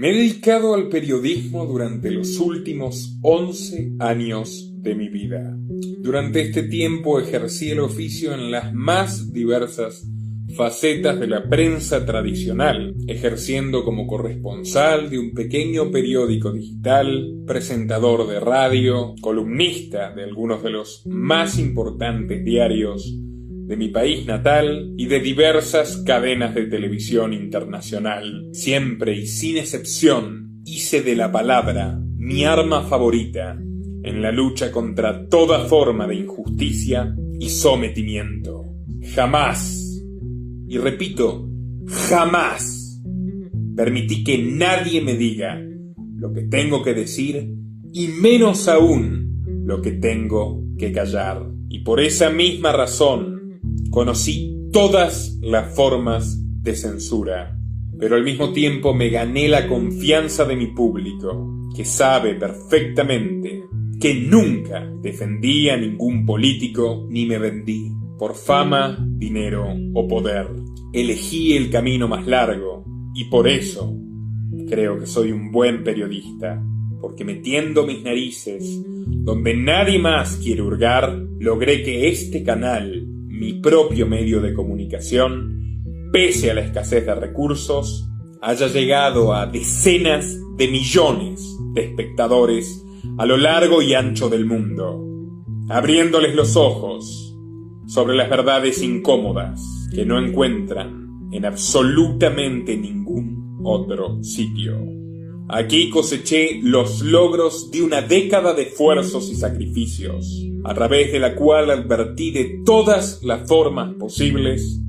Me he dedicado al periodismo durante los últimos 11 años de mi vida. Durante este tiempo ejercí el oficio en las más diversas facetas de la prensa tradicional, ejerciendo como corresponsal de un pequeño periódico digital, presentador de radio, columnista de algunos de los más importantes diarios de mi país natal y de diversas cadenas de televisión internacional. Siempre y sin excepción hice de la palabra mi arma favorita en la lucha contra toda forma de injusticia y sometimiento. Jamás, y repito, jamás permití que nadie me diga lo que tengo que decir y menos aún lo que tengo que callar. Y por esa misma razón conocí todas las formas de censura, pero al mismo tiempo me gané la confianza de mi público, que sabe perfectamente que nunca defendí a ningún político ni me vendí por fama, dinero o poder. Elegí el camino más largo y por eso creo que soy un buen periodista, porque metiendo mis narices donde nadie más quiere hurgar, logré que este canal, mi propio medio de comunicación, pese a la escasez de recursos, haya llegado a decenas de millones de espectadores a lo largo y ancho del mundo, abriéndoles los ojos sobre las verdades incómodas que no encuentran en absolutamente ningún otro sitio. Aquí coseché los logros de una década de esfuerzos y sacrificios, a través de la cual advertí de todas las formas posibles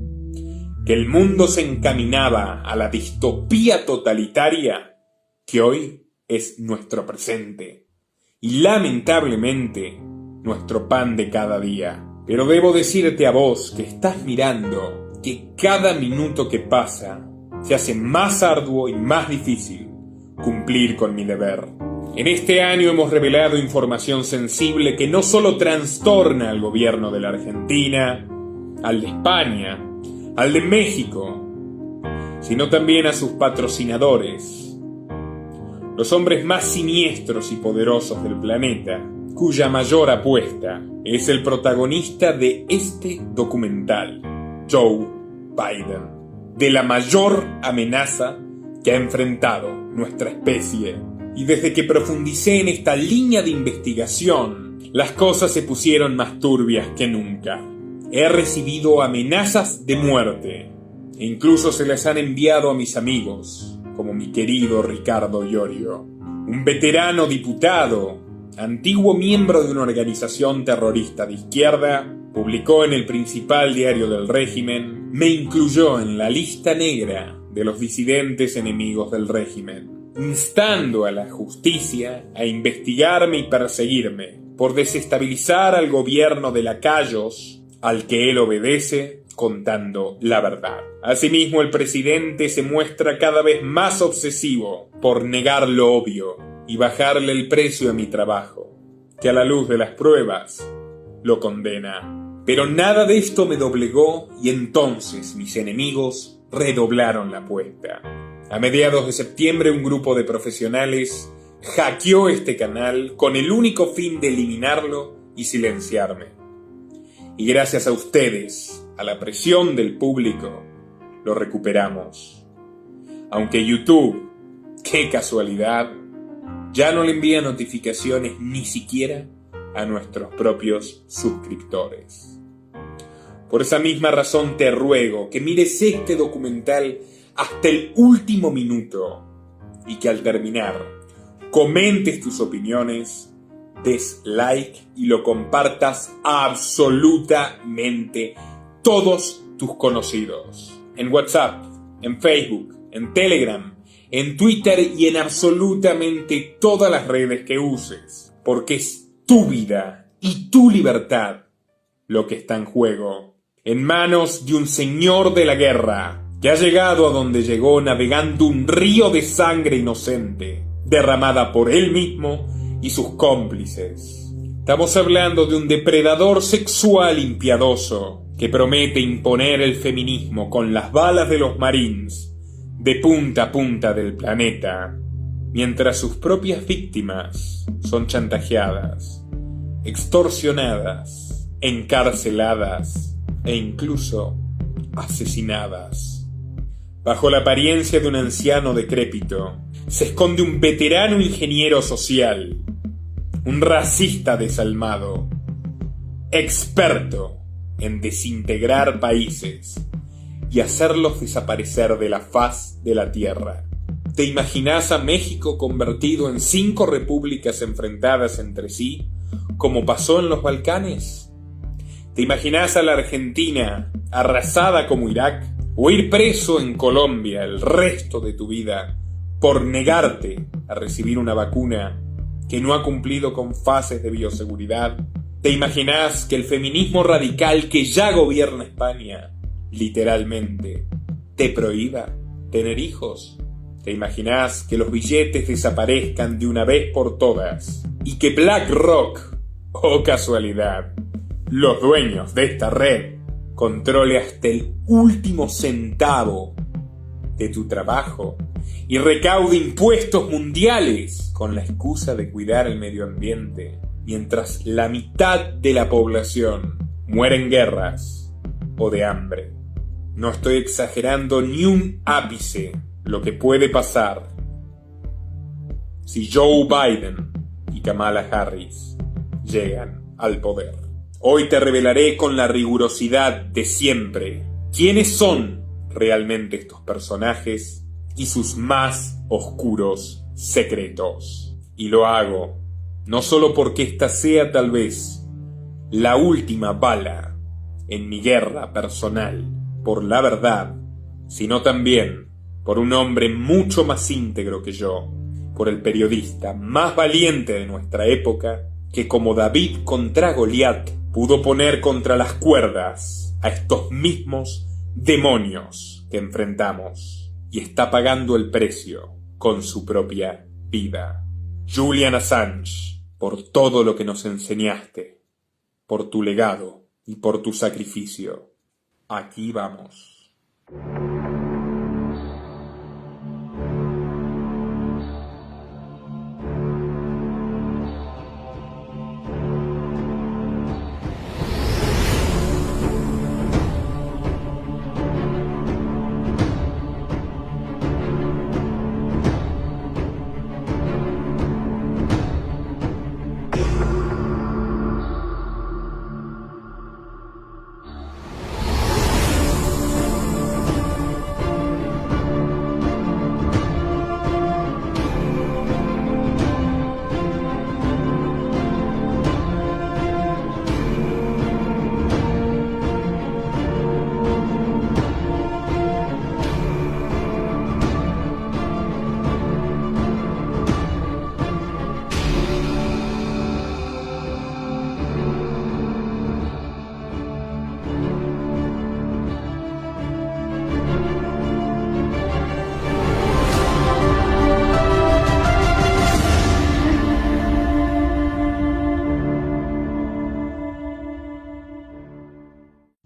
que el mundo se encaminaba a la distopía totalitaria que hoy es nuestro presente y lamentablemente nuestro pan de cada día. Pero debo decirte a vos que estás mirando que cada minuto que pasa se hace más arduo y más difícil cumplir con mi deber. En este año hemos revelado información sensible que no solo trastorna al gobierno de la Argentina, al de España, al de México, sino también a sus patrocinadores, los hombres más siniestros y poderosos del planeta, cuya mayor apuesta es el protagonista de este documental, Joe Biden, de la mayor amenaza que ha enfrentado nuestra especie. Y desde que profundicé en esta línea de investigación, las cosas se pusieron más turbias que nunca. He recibido amenazas de muerte, e incluso se las han enviado a mis amigos, como mi querido Ricardo Iorio, un veterano diputado, antiguo miembro de una organización terrorista de izquierda. Publicó en el principal diario del régimen, me incluyó en la lista negra de los disidentes enemigos del régimen, instando a la justicia a investigarme y perseguirme por desestabilizar al gobierno de lacayos al que él obedece, contando la verdad. Asimismo, el presidente se muestra cada vez más obsesivo por negar lo obvio y bajarle el precio a mi trabajo, que a la luz de las pruebas lo condena. Pero nada de esto me doblegó y entonces mis enemigos redoblaron la apuesta. A mediados de septiembre, un grupo de profesionales hackeó este canal con el único fin de eliminarlo y silenciarme. Y gracias a ustedes, a la presión del público, lo recuperamos. Aunque YouTube, qué casualidad, ya no le envía notificaciones ni siquiera a nuestros propios suscriptores. Por esa misma razón te ruego que mires este documental hasta el último minuto y que al terminar comentes tus opiniones, des like y lo compartas a absolutamente todos tus conocidos. En WhatsApp, en Facebook, en Telegram, en Twitter y en absolutamente todas las redes que uses, porque es tu vida y tu libertad lo que está en juego, en manos de un señor de la guerra que ha llegado a donde llegó navegando un río de sangre inocente, derramada por él mismo y sus cómplices. Estamos hablando de un depredador sexual impiadoso que promete imponer el feminismo con las balas de los Marines de punta a punta del planeta. mientras sus propias víctimas son chantajeadas, extorsionadas, encarceladas e incluso asesinadas. Bajo la apariencia de un anciano decrépito, se esconde un veterano ingeniero social, un racista desalmado, experto en desintegrar países y hacerlos desaparecer de la faz de la tierra. ¿Te imaginas a México convertido en 5 repúblicas enfrentadas entre sí, como pasó en los Balcanes? ¿Te imaginas a la Argentina arrasada como Irak? ¿O ir preso en Colombia el resto de tu vida por negarte a recibir una vacuna que no ha cumplido con fases de bioseguridad? ¿Te imaginas que el feminismo radical que ya gobierna España, literalmente, te prohíba tener hijos? ¿Te imaginas que los billetes desaparezcan de una vez por todas y que BlackRock, oh casualidad, los dueños de esta red, controle hasta el último centavo de tu trabajo y recaude impuestos mundiales con la excusa de cuidar el medio ambiente, mientras la mitad de la población muere en guerras o de hambre? No estoy exagerando ni un ápice lo que puede pasar si Joe Biden y Kamala Harris llegan al poder. Hoy te revelaré con la rigurosidad de siempre quiénes son realmente estos personajes y sus más oscuros secretos. Y lo hago no solo porque esta sea tal vez la última bala en mi guerra personal por la verdad, sino también por un hombre mucho más íntegro que yo, por el periodista más valiente de nuestra época, que como David contra Goliat pudo poner contra las cuerdas a estos mismos demonios que enfrentamos, y está pagando el precio con su propia vida. Julian Assange, por todo lo que nos enseñaste, por tu legado y por tu sacrificio, aquí vamos.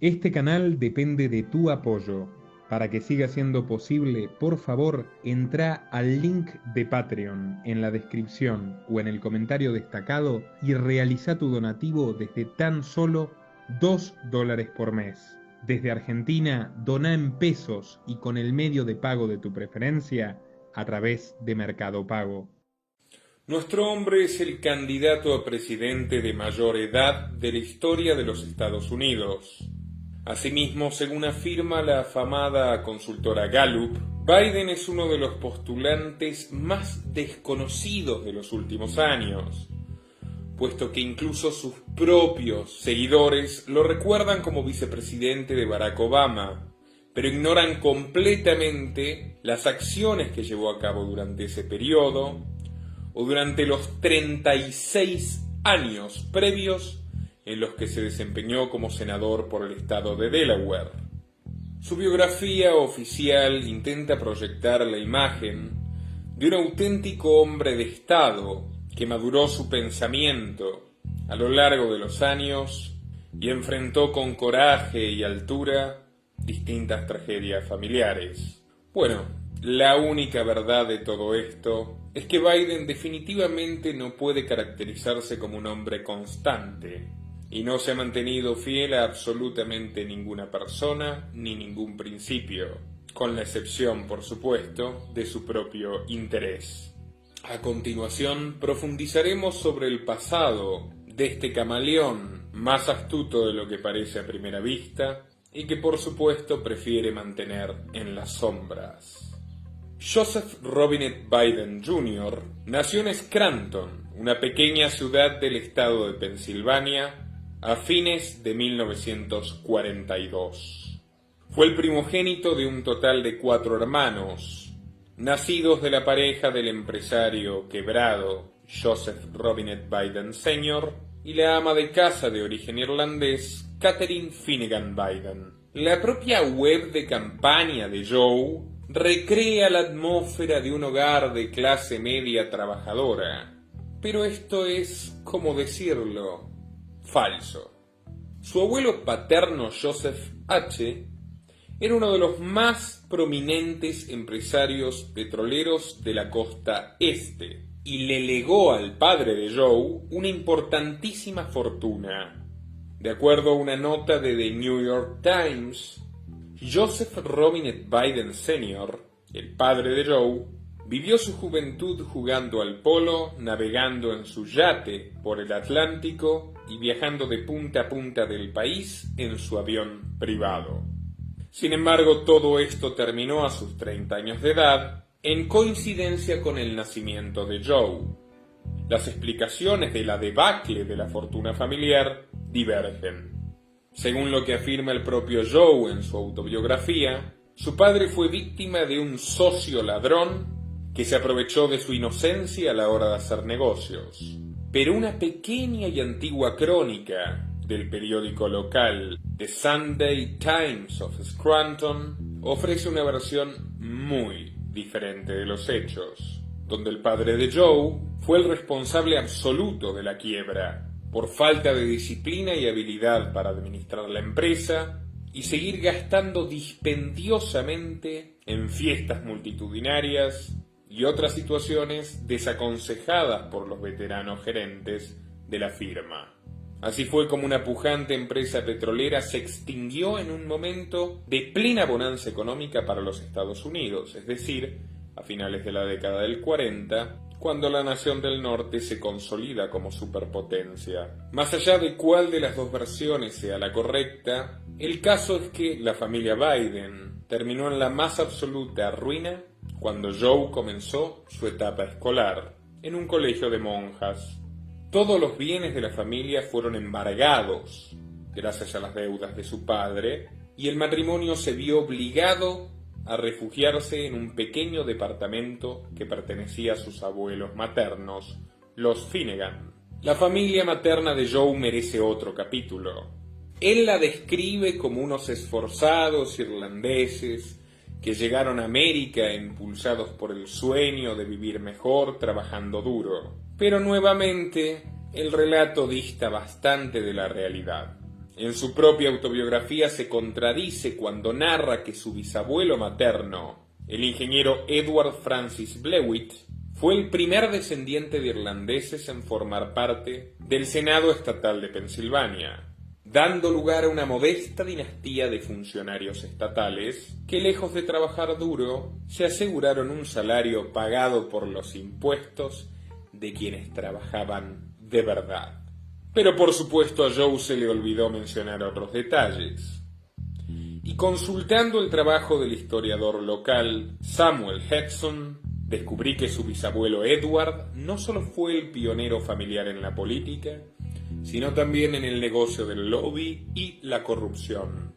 Este canal depende de tu apoyo. Para que siga siendo posible, por favor, entra al link de Patreon en la descripción o en el comentario destacado y realiza tu donativo desde tan solo $2 por mes. Desde Argentina, dona en pesos y con el medio de pago de tu preferencia a través de Mercado Pago. Nuestro hombre es el candidato a presidente de mayor edad de la historia de los Estados Unidos. Asimismo, según afirma la afamada consultora Gallup, Biden es uno de los postulantes más desconocidos de los últimos años, puesto que incluso sus propios seguidores lo recuerdan como vicepresidente de Barack Obama, pero ignoran completamente las acciones que llevó a cabo durante ese periodo o durante los 36 años previos en los que se desempeñó como senador por el estado de Delaware. Su biografía oficial intenta proyectar la imagen de un auténtico hombre de Estado que maduró su pensamiento a lo largo de los años y enfrentó con coraje y altura distintas tragedias familiares. Bueno, La única verdad de todo esto es que Biden definitivamente no puede caracterizarse como un hombre constante y no se ha mantenido fiel a absolutamente ninguna persona ni ningún principio, con la excepción, por supuesto, de su propio interés. A continuación, profundizaremos sobre el pasado de este camaleón, más astuto de lo que parece a primera vista, y que por supuesto prefiere mantener en las sombras. Joseph Robinette Biden Jr. nació en Scranton, una pequeña ciudad del estado de Pensilvania, a fines de 1942. Fue el primogénito de un total de 4 hermanos, nacidos de la pareja del empresario quebrado Joseph Robinette Biden Sr. y la ama de casa de origen irlandés Catherine Finnegan Biden. La propia web de campaña de Joe recrea la atmósfera de un hogar de clase media trabajadora, pero esto es, ¿cómo decirlo?, falso. Su abuelo paterno Joseph H. era uno de los más prominentes empresarios petroleros de la costa este y le legó al padre de Joe una importantísima fortuna. De acuerdo a una nota de The New York Times, Joseph Robinette Biden Sr., el padre de Joe, vivió su juventud jugando al polo, navegando en su yate por el Atlántico y viajando de punta a punta del país en su avión privado. Sin embargo, todo esto terminó a sus 30 años de edad, en coincidencia con el nacimiento de Joe. Las explicaciones de la debacle de la fortuna familiar divergen. Según lo que afirma el propio Joe en su autobiografía, su padre fue víctima de un socio ladrón que se aprovechó de su inocencia a la hora de hacer negocios. Pero una pequeña y antigua crónica del periódico local The Sunday Times of Scranton ofrece una versión muy diferente de los hechos, donde el padre de Joe fue el responsable absoluto de la quiebra, por falta de disciplina y habilidad para administrar la empresa y seguir gastando dispendiosamente en fiestas multitudinarias y otras situaciones desaconsejadas por los veteranos gerentes de la firma. Así fue como una pujante empresa petrolera se extinguió en un momento de plena bonanza económica para los Estados Unidos, es decir, a finales de la década del 40, cuando la nación del norte se consolida como superpotencia. Más allá de cuál de las dos versiones sea la correcta, el caso es que la familia Biden terminó en la más absoluta ruina cuando Joe comenzó su etapa escolar, en un colegio de monjas. Todos los bienes de la familia fueron embargados, gracias a las deudas de su padre, y el matrimonio se vio obligado a refugiarse en un pequeño departamento que pertenecía a sus abuelos maternos, los Finnegan. La familia materna de Joe merece otro capítulo. Él la describe como unos esforzados irlandeses que llegaron a América impulsados por el sueño de vivir mejor trabajando duro. Pero nuevamente, el relato dista bastante de la realidad. En su propia autobiografía se contradice cuando narra que su bisabuelo materno, el ingeniero Edward Francis Blewitt, fue el primer descendiente de irlandeses en formar parte del Senado Estatal de Pensilvania, dando lugar a una modesta dinastía de funcionarios estatales que, lejos de trabajar duro, se aseguraron un salario pagado por los impuestos de quienes trabajaban de verdad. Pero por supuesto a Joe se le olvidó mencionar otros detalles. Y consultando el trabajo del historiador local Samuel Hudson, descubrí que su bisabuelo Edward no solo fue el pionero familiar en la política, sino también en el negocio del lobby y la corrupción.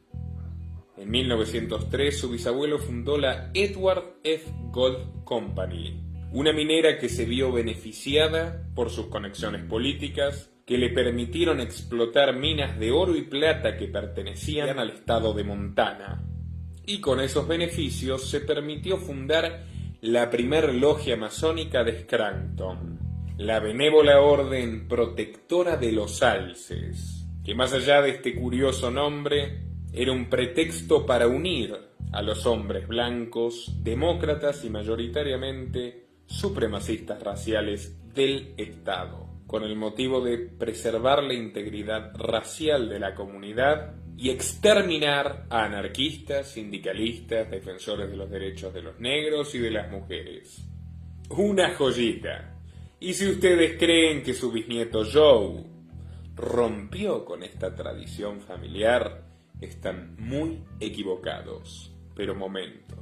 En 1903 su bisabuelo fundó la Edward F. Gold Company, una minera que se vio beneficiada por sus conexiones políticas que le permitieron explotar minas de oro y plata que pertenecían al estado de Montana. Y con esos beneficios se permitió fundar la primer logia masónica de Scranton, la Benévola Orden Protectora de los Alces, que más allá de este curioso nombre, era un pretexto para unir a los hombres blancos, demócratas y mayoritariamente supremacistas raciales del Estado, con el motivo de preservar la integridad racial de la comunidad y exterminar a anarquistas, sindicalistas, defensores de los derechos de los negros y de las mujeres. Una joyita. Y si ustedes creen que su bisnieto Joe rompió con esta tradición familiar, están muy equivocados. Pero momento,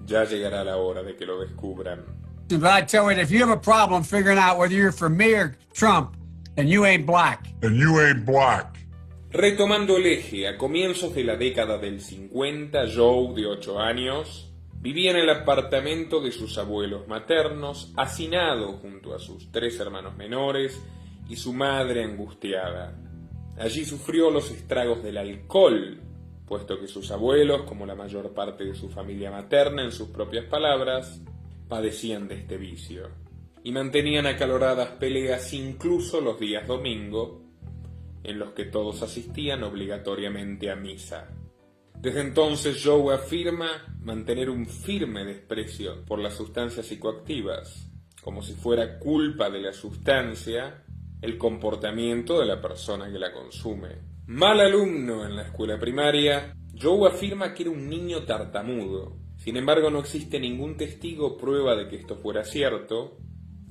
ya llegará la hora de que lo descubran. But I tell you, if you have a problem figuring out whether you're for me or Trump, then you ain't black. And you ain't black. Retomando el eje, a comienzos de la década del 50, Joe, de 8 años, vivía en el apartamento de sus abuelos maternos, hacinado junto a sus 3 hermanos menores y su madre angustiada. Allí sufrió los estragos del alcohol, puesto que sus abuelos, como la mayor parte de su familia materna, en sus propias palabras, padecían de este vicio, y mantenían acaloradas peleas incluso los días domingo, en los que todos asistían obligatoriamente a misa. Desde entonces Joe afirma mantener un firme desprecio por las sustancias psicoactivas, como si fuera culpa de la sustancia el comportamiento de la persona que la consume. Mal alumno en la escuela primaria, Joe afirma que era un niño tartamudo. Sin embargo, no existe ningún testigo o prueba de que esto fuera cierto,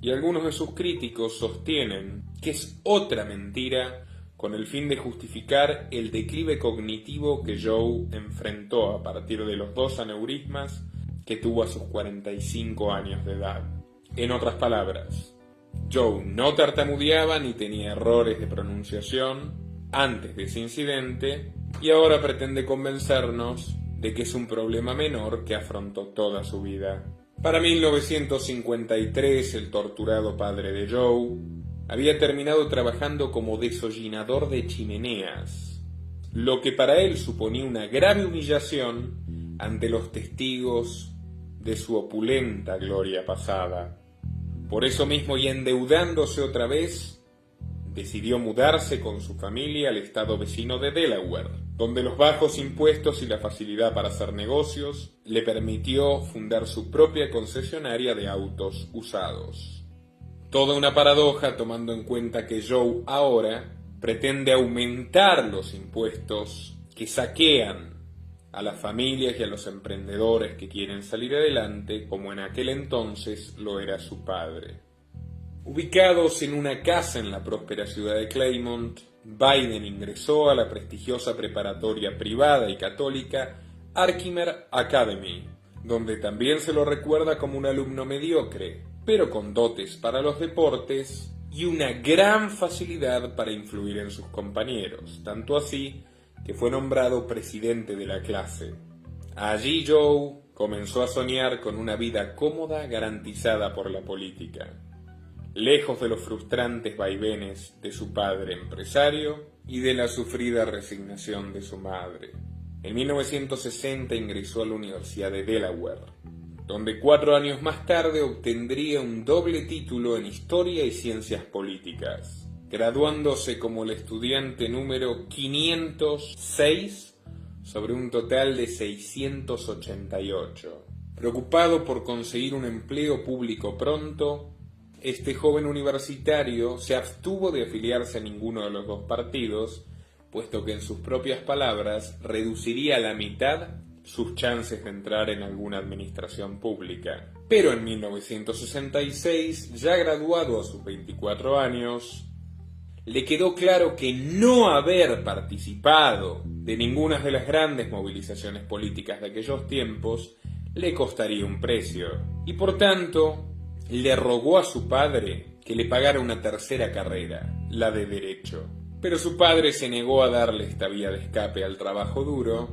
y algunos de sus críticos sostienen que es otra mentira con el fin de justificar el declive cognitivo que Joe enfrentó a partir de los 2 aneurismas que tuvo a sus 45 años de edad. En otras palabras, Joe no tartamudeaba ni tenía errores de pronunciación antes de ese incidente, y ahora pretende convencernos de que es un problema menor que afrontó toda su vida. Para 1953, el torturado padre de Joe había terminado trabajando como desollinador de chimeneas, lo que para él suponía una grave humillación ante los testigos de su opulenta gloria pasada. Por eso mismo, y endeudándose otra vez, decidió mudarse con su familia al estado vecino de Delaware, donde los bajos impuestos y la facilidad para hacer negocios le permitió fundar su propia concesionaria de autos usados. Toda una paradoja, tomando en cuenta que Joe ahora pretende aumentar los impuestos que saquean a las familias y a los emprendedores que quieren salir adelante, como en aquel entonces lo era su padre. Ubicados en una casa en la próspera ciudad de Claymont, Biden ingresó a la prestigiosa preparatoria privada y católica Arkimer Academy, donde también se lo recuerda como un alumno mediocre, pero con dotes para los deportes y una gran facilidad para influir en sus compañeros, tanto así que fue nombrado presidente de la clase. Allí Joe comenzó a soñar con una vida cómoda garantizada por la política, lejos de los frustrantes vaivenes de su padre empresario y de la sufrida resignación de su madre. En 1960 ingresó a la Universidad de Delaware, donde 4 años más tarde obtendría un doble título en Historia y Ciencias Políticas, graduándose como el estudiante número 506 sobre un total de 688. Preocupado por conseguir un empleo público pronto, este joven universitario se abstuvo de afiliarse a ninguno de los 2 partidos, puesto que en sus propias palabras reduciría a la mitad sus chances de entrar en alguna administración pública. Pero en 1966, ya graduado a sus 24 años, le quedó claro que no haber participado de ninguna de las grandes movilizaciones políticas de aquellos tiempos le costaría un precio, y por tanto le rogó a su padre que le pagara una tercera carrera, la de Derecho. Pero su padre se negó a darle esta vía de escape al trabajo duro,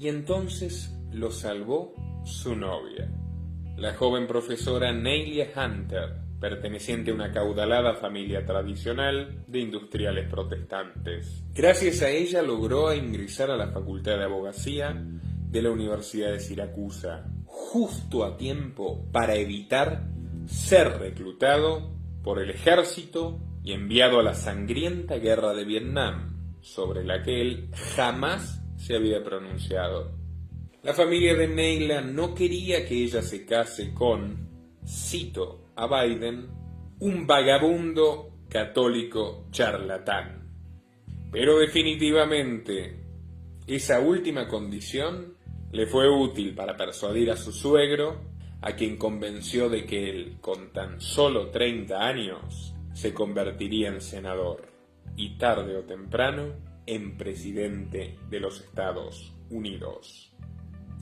y entonces lo salvó su novia, la joven profesora Nelia Hunter, perteneciente a una acaudalada familia tradicional de industriales protestantes. Gracias a ella logró ingresar a la Facultad de Abogacía de la Universidad de Siracusa, justo a tiempo para evitar ser reclutado por el ejército y enviado a la sangrienta guerra de Vietnam, sobre la que él jamás se había pronunciado. La familia de Neyla no quería que ella se case con, cito a Biden, un vagabundo católico charlatán. Pero definitivamente, esa última condición le fue útil para persuadir a su suegro, a quien convenció de que él, con tan solo 30 años, se convertiría en senador y tarde o temprano en presidente de los Estados Unidos.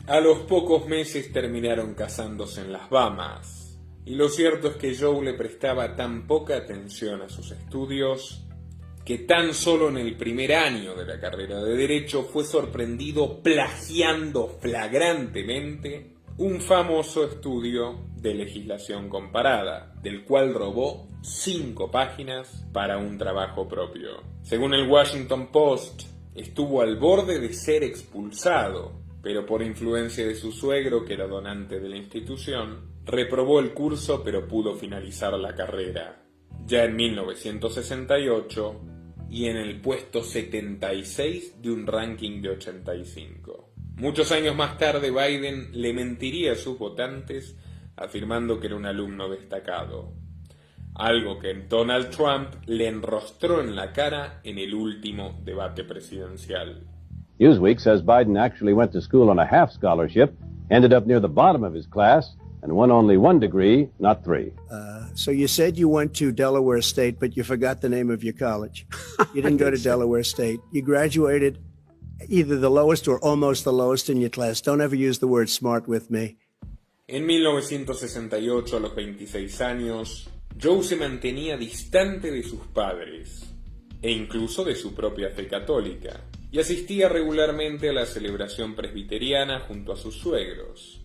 A los pocos meses terminaron casándose en las Bahamas, y lo cierto es que Joe le prestaba tan poca atención a sus estudios que tan solo en el primer año de la carrera de Derecho fue sorprendido plagiando flagrantemente un famoso estudio de legislación comparada, del cual robó 5 páginas para un trabajo propio. Según el Washington Post, estuvo al borde de ser expulsado, pero por influencia de su suegro, que era donante de la institución, reprobó el curso pero pudo finalizar la carrera. Ya en 1968, y en el puesto 76 de un ranking de 85. Muchos años más tarde, Biden le mentiría a sus votantes afirmando que era un alumno destacado, algo que Donald Trump le enrostró en la cara en el último debate presidencial. Newsweek says Biden actually went to school on a half scholarship, ended up near the bottom of his class, and won only 1 degree, not 3. So you said you went to Delaware State, but you forgot the name of your college. You didn't go to Delaware State. You graduated either the lowest or almost the lowest in your class. Don't ever use the word smart with me. En 1968, a los 26 años, Joe se mantenía distante de sus padres, e incluso de su propia fe católica, y asistía regularmente a la celebración presbiteriana junto a sus suegros.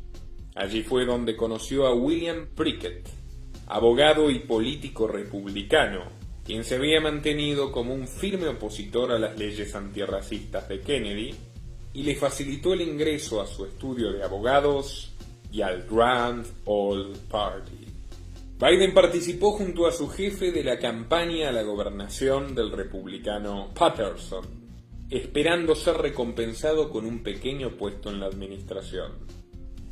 Allí fue donde conoció a William Prickett, abogado y político republicano, quien se había mantenido como un firme opositor a las leyes antirracistas de Kennedy, y le facilitó el ingreso a su estudio de abogados y al Grand Old Party. Biden participó junto a su jefe de la campaña a la gobernación del republicano Patterson, esperando ser recompensado con un pequeño puesto en la administración.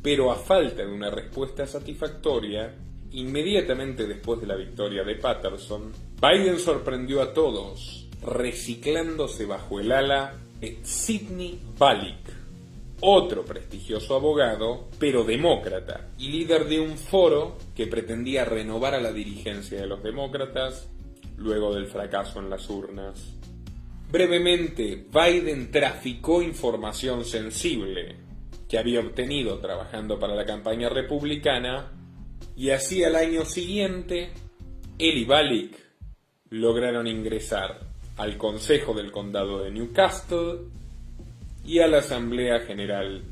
Pero a falta de una respuesta satisfactoria, inmediatamente después de la victoria de Patterson, Biden sorprendió a todos, reciclándose bajo el ala de Sidney Balick, otro prestigioso abogado, pero demócrata, y líder de un foro que pretendía renovar a la dirigencia de los demócratas luego del fracaso en las urnas. Brevemente, Biden traficó información sensible que había obtenido trabajando para la campaña republicana, y así al año siguiente, él y Balick lograron ingresar al Consejo del Condado de Newcastle y a la Asamblea General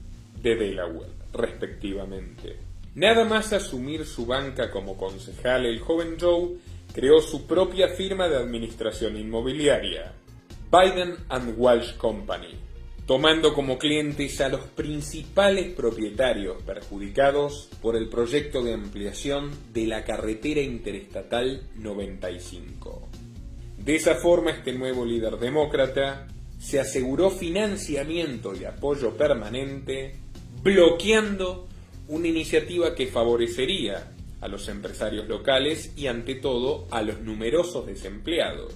de Delaware, respectivamente. Nada más asumir su banca como concejal, el joven Joe creó su propia firma de administración inmobiliaria, Biden & Walsh Company, tomando como clientes a los principales propietarios perjudicados por el proyecto de ampliación de la carretera interestatal 95. De esa forma, este nuevo líder demócrata se aseguró financiamiento y apoyo permanente, bloqueando una iniciativa que favorecería a los empresarios locales y, ante todo, a los numerosos desempleados.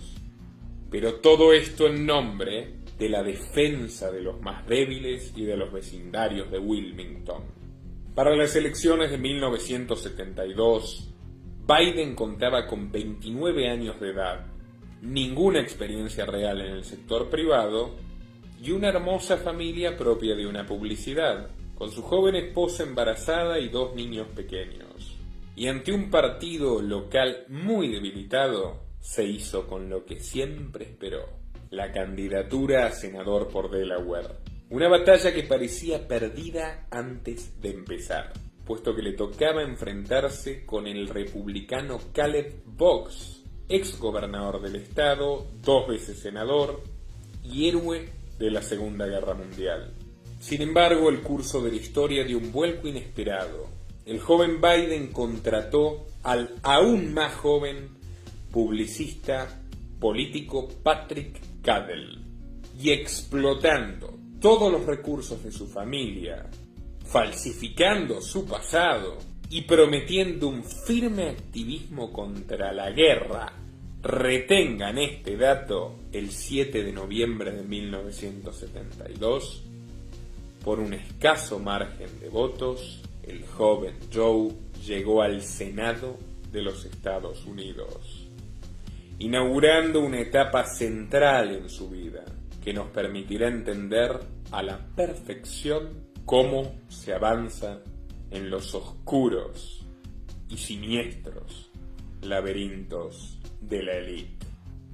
Pero todo esto en nombre de la defensa de los más débiles y de los vecindarios de Wilmington. Para las elecciones de 1972, Biden contaba con 29 años de edad, ninguna experiencia real en el sector privado y una hermosa familia propia de una publicidad, con su joven esposa embarazada y 2 niños pequeños. Y ante un partido local muy debilitado, se hizo con lo que siempre esperó: la candidatura a senador por Delaware. Una batalla que parecía perdida antes de empezar, puesto que le tocaba enfrentarse con el republicano Caleb Boggs, ex gobernador del estado, 2 veces senador y héroe de la Segunda Guerra Mundial. Sin embargo, el curso de la historia dio un vuelco inesperado. El joven Biden contrató al aún más joven publicista político Patrick Cadell, y explotando todos los recursos de su familia falsificando su pasado y prometiendo un firme activismo contra la guerra. Retengan este dato: el 7 de noviembre de 1972, por un escaso margen de votos, el joven Joe llegó al Senado de los Estados Unidos, inaugurando una etapa central en su vida que nos permitirá entender a la perfección cómo se avanza en los oscuros y siniestros laberintos de la élite.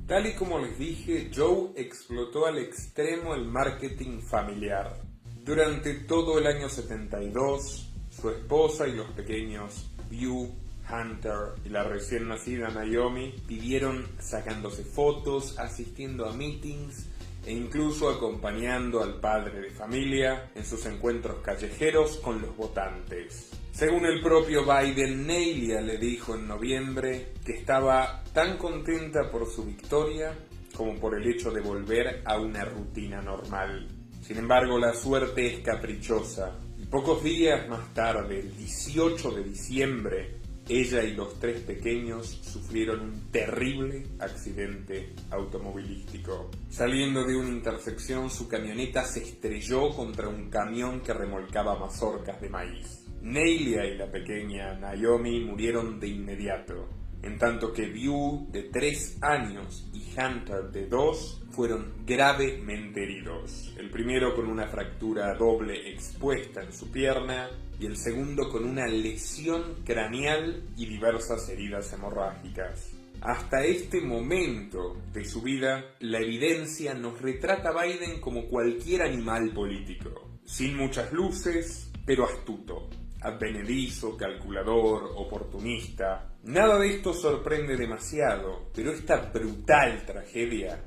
Tal y como les dije, Joe explotó al extremo el marketing familiar. Durante todo el año 72, su esposa y los pequeños Beau, Hunter y la recién nacida Naomi vivieron sacándose fotos, asistiendo a meetings e incluso acompañando al padre de familia en sus encuentros callejeros con los votantes. Según el propio Biden, Neilia le dijo en noviembre que estaba tan contenta por su victoria como por el hecho de volver a una rutina normal. Sin embargo, la suerte es caprichosa y pocos días más tarde, el 18 de diciembre, ella y los 3 pequeños sufrieron un terrible accidente automovilístico. Saliendo de una intersección, su camioneta se estrelló contra un camión que remolcaba mazorcas de maíz. Neilia y la pequeña Naomi murieron de inmediato, en tanto que Beau, de 3 años, y Hunter, de 2, fueron gravemente heridos. El primero con una fractura doble expuesta en su pierna y el segundo con una lesión craneal y diversas heridas hemorrágicas. Hasta este momento de su vida, la evidencia nos retrata a Biden como cualquier animal político, sin muchas luces, pero astuto, advenedizo, calculador, oportunista. Nada de esto sorprende demasiado, pero esta brutal tragedia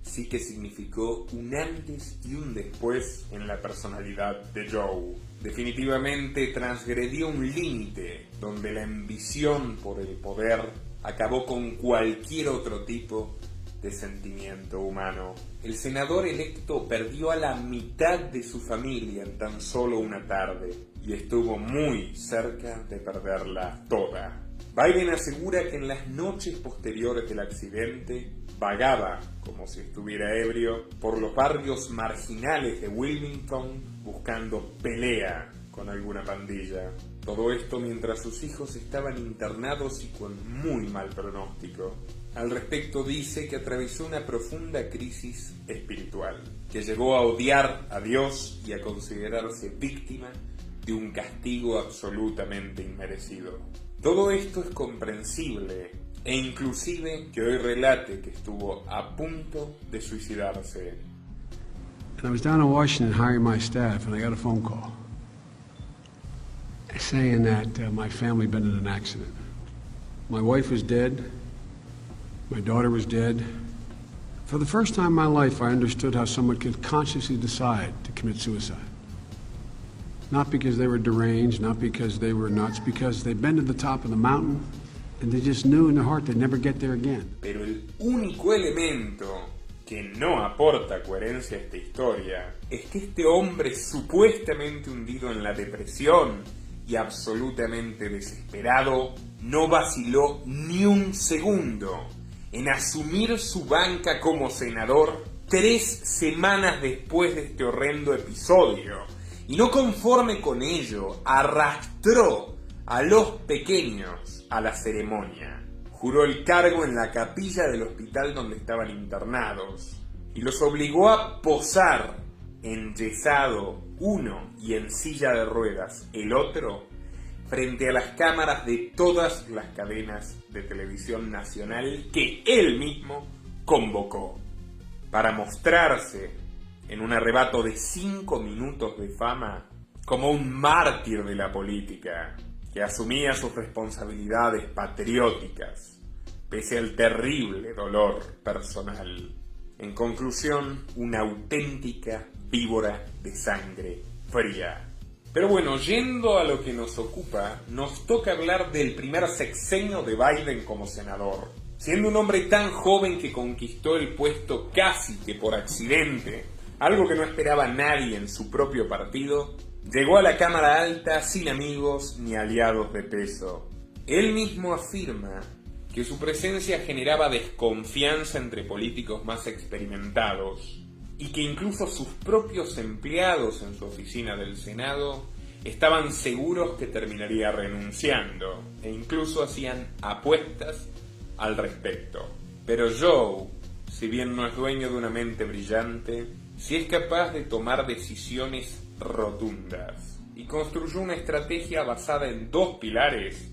sí que significó un antes y un después en la personalidad de Joe. Definitivamente transgredió un límite donde la ambición por el poder acabó con cualquier otro tipo de sentimiento humano. El senador electo perdió a la mitad de su familia en tan solo una tarde y estuvo muy cerca de perderla toda. Biden asegura que en las noches posteriores del accidente vagaba, como si estuviera ebrio, por los barrios marginales de Wilmington buscando pelea con alguna pandilla. Todo esto mientras sus hijos estaban internados y con muy mal pronóstico. Al respecto dice que atravesó una profunda crisis espiritual, que llegó a odiar a Dios y a considerarse víctima de un castigo absolutamente inmerecido. Todo esto es comprensible, e inclusive que hoy relate que estuvo a punto de suicidarse. I was down in Washington hiring my staff, and I got a phone call saying that my family had been in an accident. My wife was dead. My daughter was dead. For the first time in my life, I understood how someone could consciously decide to commit suicide. Not because they were deranged, not because they were nuts, because they'd been to the top of the mountain and they just knew in their heart they'd never get there again. Pero el único elemento que no aporta coherencia a esta historia es que este hombre supuestamente hundido en la depresión y absolutamente desesperado no vaciló ni un segundo en asumir su banca como senador 3 semanas después de este horrendo episodio. Y no conforme con ello, arrastró a los pequeños a la ceremonia. Juró el cargo en la capilla del hospital donde estaban internados y los obligó a posar enyesado uno y en silla de ruedas el otro frente a las cámaras de todas las cadenas de televisión nacional que él mismo convocó para mostrarse en un arrebato de 5 minutos de fama como un mártir de la política que asumía sus responsabilidades patrióticas pese al terrible dolor personal. En conclusión, una auténtica víbora de sangre fría. Pero bueno, yendo a lo que nos ocupa, nos toca hablar del primer sexenio de Biden como senador. Siendo un hombre tan joven que conquistó el puesto casi que por accidente, algo que no esperaba nadie en su propio partido, Llegó a la Cámara Alta sin amigos ni aliados de peso. Él mismo afirma que su presencia generaba desconfianza entre políticos más experimentados y que incluso sus propios empleados en su oficina del Senado estaban seguros que terminaría renunciando e incluso hacían apuestas al respecto. Pero Joe, si bien no es dueño de una mente brillante, sí es capaz de tomar decisiones rotundas y construyó una estrategia basada en 2 pilares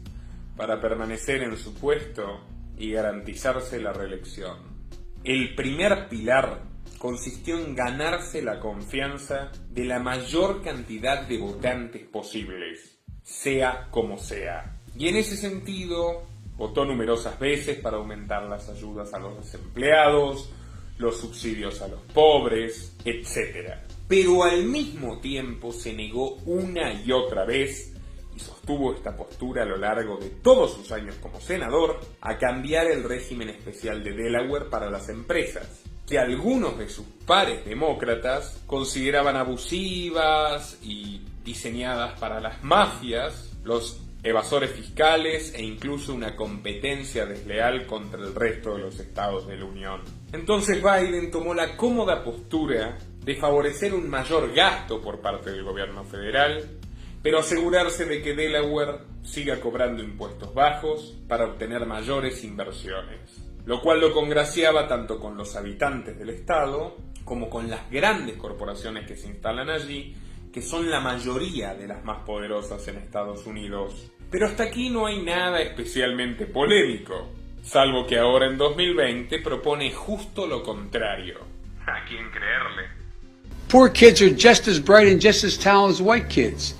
para permanecer en su puesto y garantizarse la reelección. El primer pilar consistió en ganarse la confianza de la mayor cantidad de votantes posibles, sea como sea. Y en ese sentido, votó numerosas veces para aumentar las ayudas a los desempleados, los subsidios a los pobres, etc. Pero al mismo tiempo se negó una y otra vez, y sostuvo esta postura a lo largo de todos sus años como senador, a cambiar el régimen especial de Delaware para las empresas, que algunos de sus pares demócratas consideraban abusivas y diseñadas para las mafias, los evasores fiscales e incluso una competencia desleal contra el resto de los estados de la Unión. Entonces Biden tomó la cómoda postura de favorecer un mayor gasto por parte del gobierno federal, pero asegurarse de que Delaware siga cobrando impuestos bajos para obtener mayores inversiones, lo cual lo congraciaba tanto con los habitantes del estado como con las grandes corporaciones que se instalan allí, que son la mayoría de las más poderosas en Estados Unidos. Pero hasta aquí no hay nada especialmente polémico, salvo que ahora en 2020 propone justo lo contrario. ¿A quién creerle? Poor kids are just as bright and just as talented as white kids.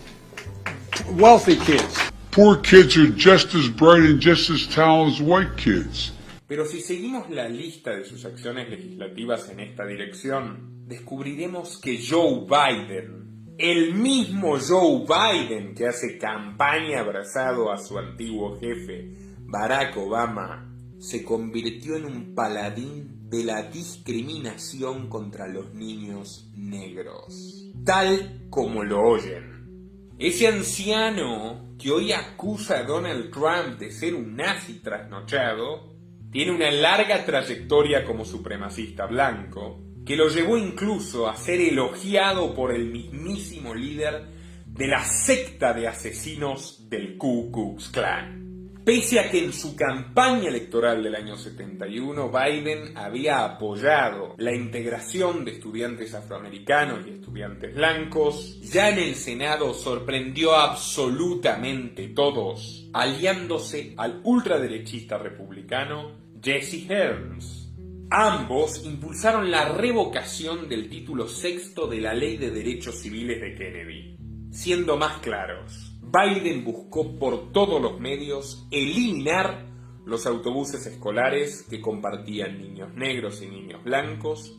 Wealthy kids. Poor kids are just as bright and just as talented as white kids. Pero si seguimos la lista de sus acciones legislativas en esta dirección, descubriremos que Joe Biden, el mismo Joe Biden que hace campaña abrazado a su antiguo jefe, Barack Obama, se convirtió en un paladín de la discriminación contra los niños negros. Tal como lo oyen. Ese anciano que hoy acusa a Donald Trump de ser un nazi trasnochado, tiene una larga trayectoria como supremacista blanco, que lo llevó incluso a ser elogiado por el mismísimo líder de la secta de asesinos del Ku Klux Klan. Pese a que en su campaña electoral del año 71 Biden había apoyado la integración de estudiantes afroamericanos y estudiantes blancos, ya en el Senado sorprendió absolutamente todos, aliándose al ultraderechista republicano Jesse Helms. Ambos impulsaron la revocación del título 6 de la Ley de Derechos Civiles de Kennedy. Siendo más claros, Biden buscó por todos los medios eliminar los autobuses escolares que compartían niños negros y niños blancos,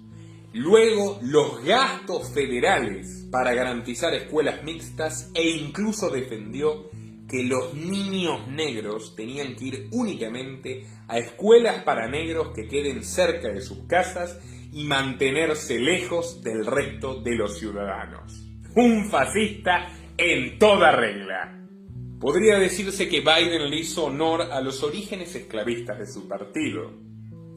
luego los gastos federales para garantizar escuelas mixtas e incluso defendió que los niños negros tenían que ir únicamente a escuelas para negros que queden cerca de sus casas y mantenerse lejos del resto de los ciudadanos. Un fascista en toda regla. Podría decirse que Biden le hizo honor a los orígenes esclavistas de su partido,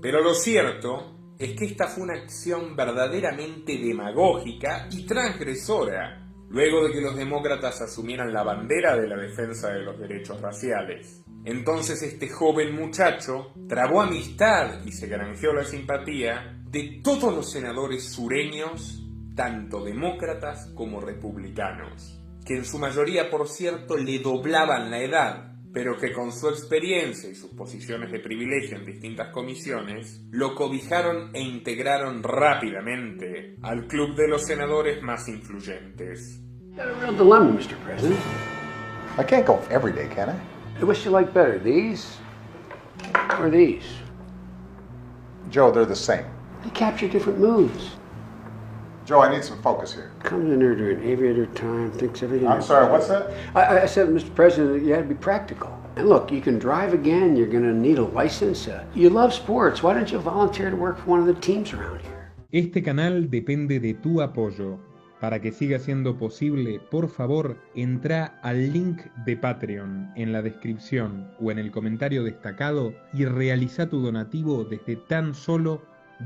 pero lo cierto es que esta fue una acción verdaderamente demagógica y transgresora, luego de que los demócratas asumieran la bandera de la defensa de los derechos raciales. Entonces este joven muchacho trabó amistad y se granjeó la simpatía de todos los senadores sureños, tanto demócratas como republicanos, que en su mayoría, por cierto, le doblaban la edad, pero que con su experiencia y sus posiciones de privilegio en distintas comisiones, lo cobijaron e integraron rápidamente al club de los senadores más influyentes. You got a real dilemma, Mr. President. I can't go every day, can I? Which you like better, these or these? Joe, they're the same. They capture different moods. Joe, I need some focus here. Comes in there during aviator time, thinks everything... I'm sorry, what's that? I said, Mr. President, you had to be practical. And look, you can drive again, you're going to need a license. You love sports, why don't you volunteer to work for one of the teams around here? Este canal depende de tu apoyo. Para que siga siendo posible, por favor, entra al link de Patreon en la descripción o en el comentario destacado y realiza tu donativo desde tan solo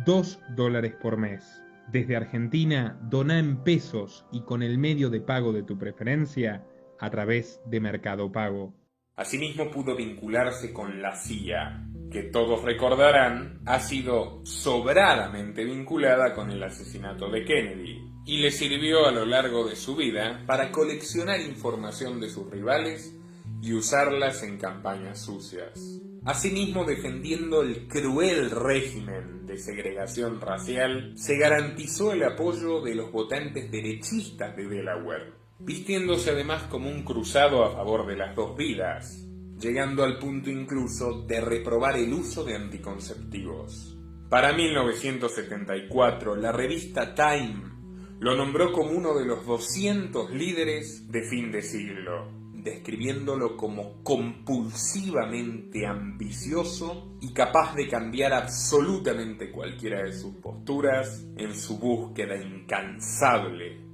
$2 por mes. Desde Argentina, dona en pesos y con el medio de pago de tu preferencia a través de Mercado Pago. Asimismo pudo vincularse con la CIA, que todos recordarán ha sido sobradamente vinculada con el asesinato de Kennedy, y le sirvió a lo largo de su vida para coleccionar información de sus rivales y usarlas en campañas sucias. Asimismo, defendiendo el cruel régimen de segregación racial, se garantizó el apoyo de los votantes derechistas de Delaware, vistiéndose además como un cruzado a favor de las dos vidas, llegando al punto incluso de reprobar el uso de anticonceptivos. Para 1974, la revista Time lo nombró como uno de los 200 líderes de fin de siglo, describiéndolo como compulsivamente ambicioso y capaz de cambiar absolutamente cualquiera de sus posturas en su búsqueda incansable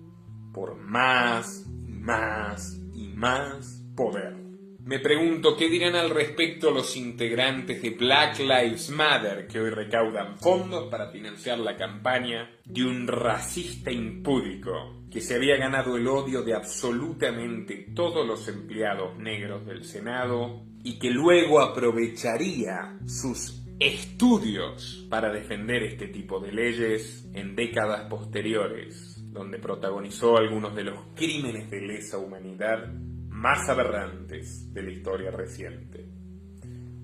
por más y más y más poder. Me pregunto qué dirán al respecto los integrantes de Black Lives Matter, que hoy recaudan fondos para financiar la campaña de un racista impúdico que se había ganado el odio de absolutamente todos los empleados negros del Senado y que luego aprovecharía sus estudios para defender este tipo de leyes en décadas posteriores, donde protagonizó algunos de los crímenes de lesa humanidad más aberrantes de la historia reciente.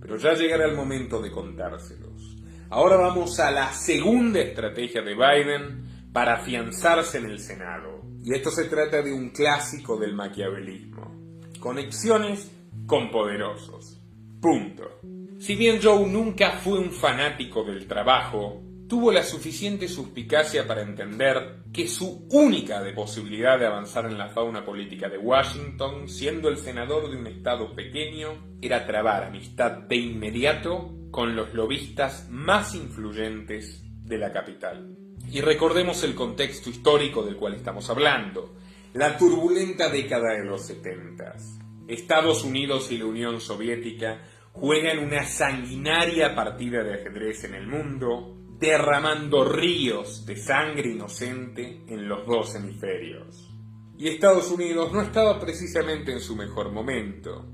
Pero ya llegará el momento de contárselos. Ahora vamos a la segunda estrategia de Biden para afianzarse en el Senado. Y esto se trata de un clásico del maquiavelismo: conexiones con poderosos. Punto. Si bien Joe nunca fue un fanático del trabajo, tuvo la suficiente suspicacia para entender que su única posibilidad de avanzar en la fauna política de Washington, siendo el senador de un estado pequeño, era trabar amistad de inmediato con los lobistas más influyentes de la capital. Y recordemos el contexto histórico del cual estamos hablando: la turbulenta década de los 70s. Estados Unidos y la Unión Soviética juegan una sanguinaria partida de ajedrez en el mundo, derramando ríos de sangre inocente en los dos hemisferios. Y Estados Unidos no estaba precisamente en su mejor momento.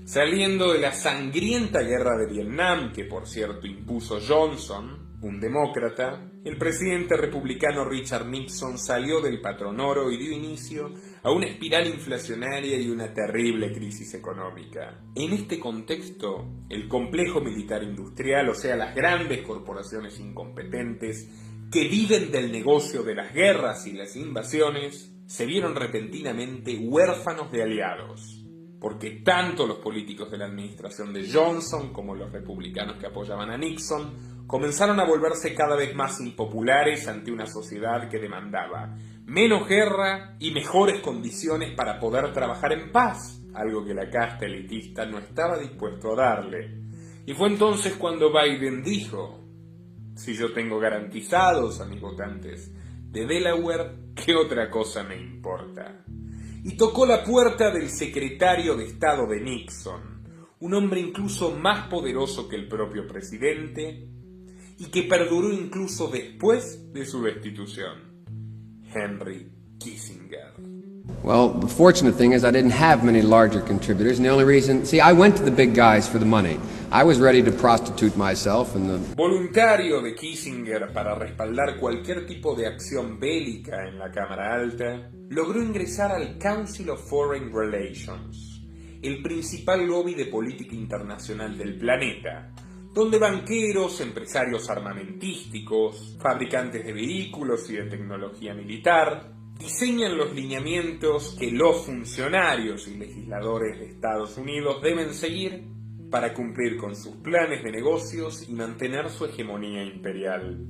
Saliendo de la sangrienta guerra de Vietnam, que por cierto impuso Johnson, un demócrata, el presidente republicano Richard Nixon salió del patronoro y dio inicio a una espiral inflacionaria y una terrible crisis económica. En este contexto, el complejo militar industrial, o sea, las grandes corporaciones incompetentes que viven del negocio de las guerras y las invasiones, se vieron repentinamente huérfanos de aliados, porque tanto los políticos de la administración de Johnson como los republicanos que apoyaban a Nixon comenzaron a volverse cada vez más impopulares ante una sociedad que demandaba menos guerra y mejores condiciones para poder trabajar en paz, algo que la casta elitista no estaba dispuesto a darle. Y fue entonces cuando Biden dijo: si yo tengo garantizados a mis votantes de Delaware, ¿qué otra cosa me importa? Y tocó la puerta del secretario de Estado de Nixon, un hombre incluso más poderoso que el propio presidente y que perduró incluso después de su destitución: Henry Kissinger. Well, the fortunate thing is I didn't have many larger contributors, and the only reason... See, I went to the big guys for the money. I was ready to prostitute myself and the... Voluntario de Kissinger para respaldar cualquier tipo de acción bélica en la Cámara Alta, logró ingresar al Council of Foreign Relations, el principal lobby de política internacional del planeta, donde banqueros, empresarios armamentísticos, fabricantes de vehículos y de tecnología militar diseñan los lineamientos que los funcionarios y legisladores de Estados Unidos deben seguir para cumplir con sus planes de negocios y mantener su hegemonía imperial.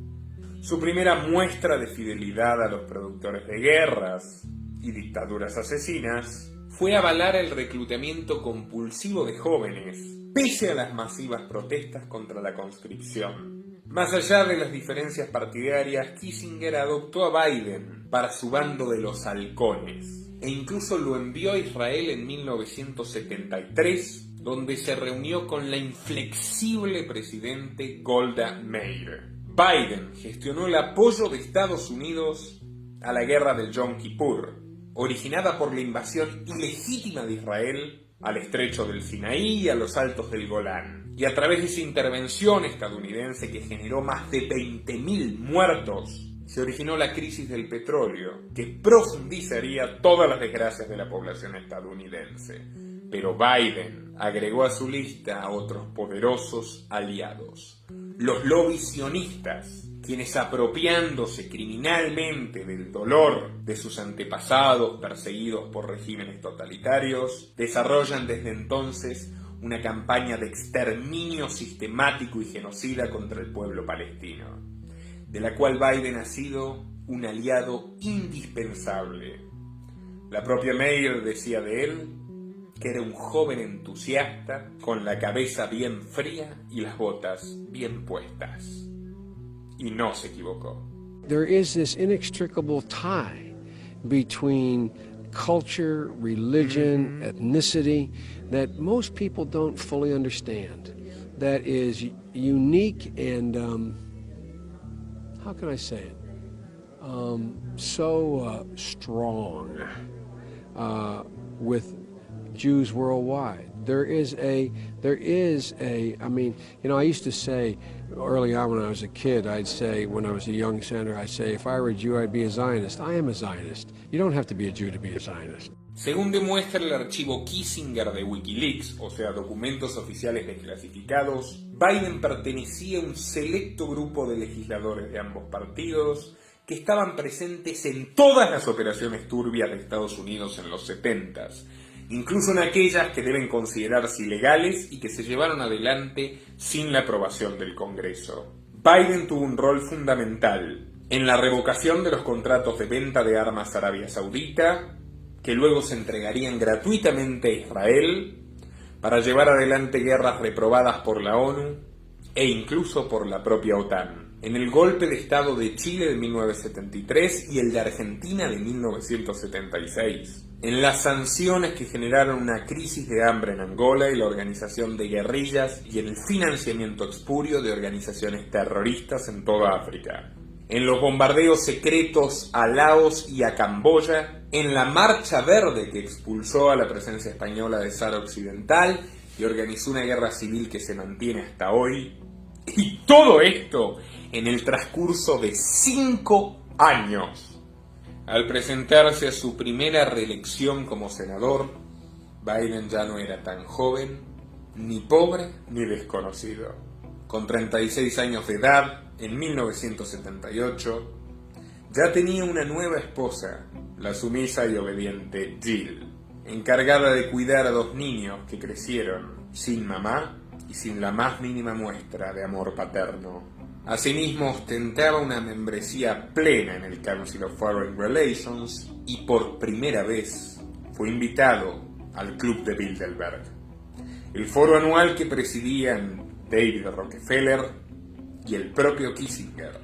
Su primera muestra de fidelidad a los productores de guerras y dictaduras asesinas fue avalar el reclutamiento compulsivo de jóvenes, pese a las masivas protestas contra la conscripción. Más allá de las diferencias partidarias, Kissinger adoptó a Biden para su bando de los halcones e incluso lo envió a Israel en 1973, donde se reunió con la inflexible presidente Golda Meir. Biden gestionó el apoyo de Estados Unidos a la guerra del Yom Kippur, originada por la invasión ilegítima de Israel al estrecho del Sinaí y a los altos del Golán, y a través de esa intervención estadounidense que generó más de 20.000 muertos, se originó la crisis del petróleo, que profundizaría todas las desgracias de la población estadounidense. Pero Biden agregó a su lista a otros poderosos aliados, los lobbies sionistas, quienes apropiándose criminalmente del dolor de sus antepasados perseguidos por regímenes totalitarios, desarrollan desde entonces una campaña de exterminio sistemático y genocida contra el pueblo palestino, de la cual Biden ha sido un aliado indispensable. La propia Meir decía de él que era un joven entusiasta con la cabeza bien fría y las botas bien puestas. Y no se equivocó. There is this inextricable tie between culture, religion, ethnicity that most people don't fully understand. That is unique and, how can I say it? So strong with Jews worldwide. There is a, I mean, you know, I used to say early on when I was a kid, I'd say, when I was a young senator, I'd say, if I were a Jew, I'd be a Zionist. I am a Zionist. You don't have to be a Jew to be a Zionist. Según demuestra el archivo Kissinger de Wikileaks, o sea, documentos oficiales desclasificados, Biden pertenecía a un selecto grupo de legisladores de ambos partidos que estaban presentes en todas las operaciones turbias de Estados Unidos en los 70s, incluso en aquellas que deben considerarse ilegales y que se llevaron adelante sin la aprobación del Congreso. Biden tuvo un rol fundamental en la revocación de los contratos de venta de armas a Arabia Saudita, que luego se entregarían gratuitamente a Israel, para llevar adelante guerras reprobadas por la ONU e incluso por la propia OTAN, en el golpe de Estado de Chile de 1973 y el de Argentina de 1976, en las sanciones que generaron una crisis de hambre en Angola y la organización de guerrillas y en el financiamiento espurio de organizaciones terroristas en toda África, en los bombardeos secretos a Laos y a Camboya, en la Marcha Verde que expulsó a la presencia española de Sahara Occidental y organizó una guerra civil que se mantiene hasta hoy. Y todo esto en el transcurso de 5 años. Al presentarse a su primera reelección como senador, Biden ya no era tan joven, ni pobre, ni desconocido. Con 36 años de edad, en 1978, ya tenía una nueva esposa, la sumisa y obediente Jill, encargada de cuidar a 2 niños que crecieron sin mamá y sin la más mínima muestra de amor paterno. Asimismo, ostentaba una membresía plena en el Council of Foreign Relations y por primera vez fue invitado al Club de Bilderberg, el foro anual que presidían David Rockefeller y el propio Kissinger,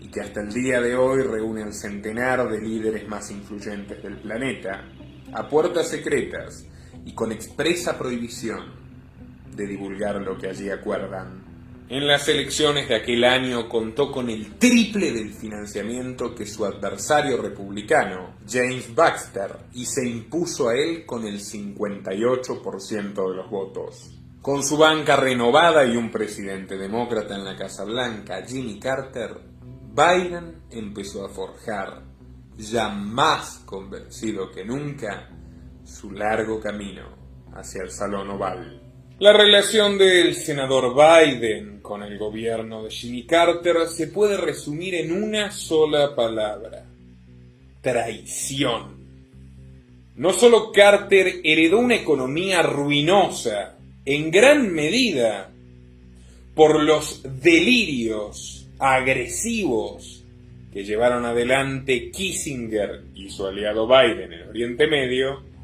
y que hasta el día de hoy reúne al centenar de líderes más influyentes del planeta, a puertas secretas y con expresa prohibición de divulgar lo que allí acuerdan. En las elecciones de aquel año contó con el triple del financiamiento que su adversario republicano, James Baxter, y se impuso a él con el 58% de los votos. Con su banca renovada y un presidente demócrata en la Casa Blanca, Jimmy Carter, Biden empezó a forjar, ya más convencido que nunca, su largo camino hacia el Salón Oval. La relación del senador Biden con el gobierno de Jimmy Carter se puede resumir en una sola palabra: traición. No solo Carter heredó una economía ruinosa, en gran medida por los delirios agresivos que llevaron adelante Kissinger y su aliado Biden en Oriente Medio,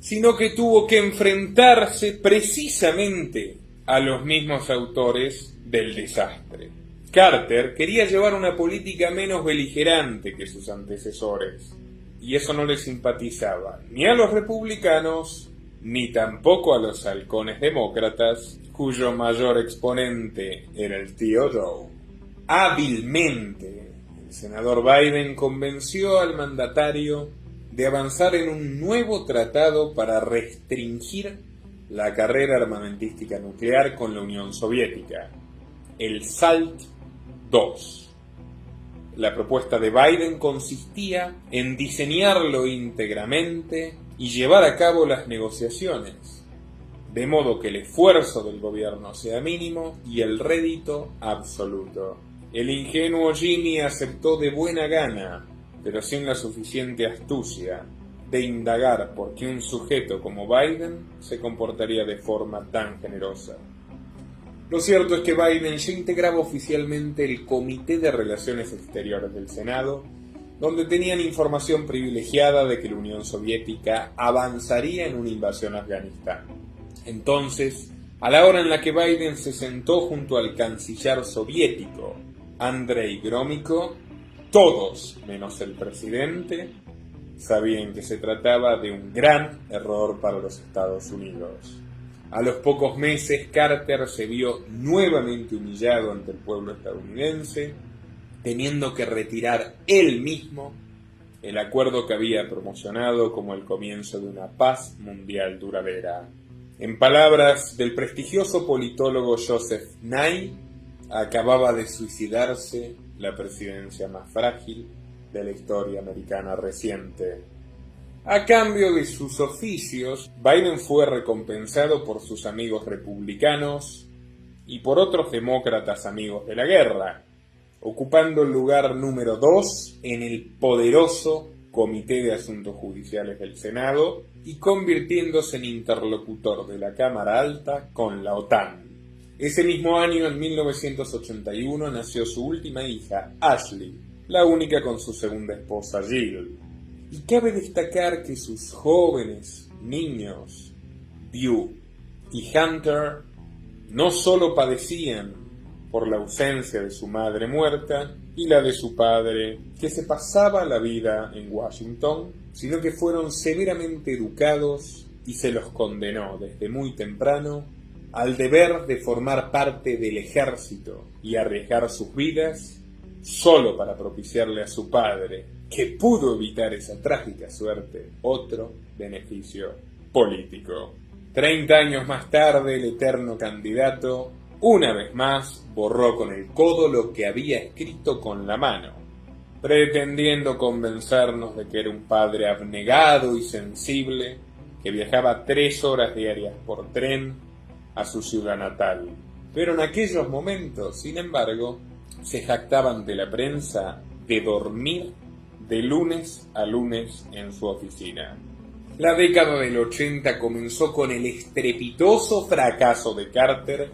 sino que tuvo que enfrentarse precisamente a los mismos autores del desastre. Carter quería llevar una política menos beligerante que sus antecesores, y eso no le simpatizaba ni a los republicanos, ni tampoco a los halcones demócratas, cuyo mayor exponente era el tío Joe. Hábilmente, el senador Biden convenció al mandatario de avanzar en un nuevo tratado para restringir la carrera armamentística nuclear con la Unión Soviética, el SALT II. La propuesta de Biden consistía en diseñarlo íntegramente y llevar a cabo las negociaciones, de modo que el esfuerzo del gobierno sea mínimo y el rédito absoluto. El ingenuo Jimmy aceptó de buena gana, pero sin la suficiente astucia de indagar por qué un sujeto como Biden se comportaría de forma tan generosa. Lo cierto es que Biden ya integraba oficialmente el Comité de Relaciones Exteriores del Senado, donde tenían información privilegiada de que la Unión Soviética avanzaría en una invasión a Afganistán. Entonces, a la hora en la que Biden se sentó junto al canciller soviético, Andrei Gromyko, todos, menos el presidente, sabían que se trataba de un gran error para los Estados Unidos. A los pocos meses, Carter se vio nuevamente humillado ante el pueblo estadounidense, teniendo que retirar él mismo el acuerdo que había promocionado como el comienzo de una paz mundial duradera. En palabras del prestigioso politólogo Joseph Nye, acababa de suicidarse la presidencia más frágil de la historia americana reciente. A cambio de sus oficios, Biden fue recompensado por sus amigos republicanos y por otros demócratas amigos de la guerra, ocupando el lugar número 2 en el poderoso Comité de Asuntos Judiciales del Senado y convirtiéndose en interlocutor de la Cámara Alta con la OTAN. Ese mismo año, en 1981, nació su última hija, Ashley, la única con su segunda esposa, Jill. Y cabe destacar que sus jóvenes niños, Beau y Hunter, no solo padecían por la ausencia de su madre muerta y la de su padre, que se pasaba la vida en Washington, sino que fueron severamente educados y se los condenó desde muy temprano al deber de formar parte del ejército y arriesgar sus vidas solo para propiciarle a su padre, que pudo evitar esa trágica suerte, otro beneficio político. 30 años más tarde, el eterno candidato, una vez más, borró con el codo lo que había escrito con la mano, pretendiendo convencernos de que era un padre abnegado y sensible, que viajaba 3 horas diarias por tren a su ciudad natal. Pero en aquellos momentos, sin embargo, se jactaba ante la prensa de dormir de lunes a lunes en su oficina. La década del 80 comenzó con el estrepitoso fracaso de Carter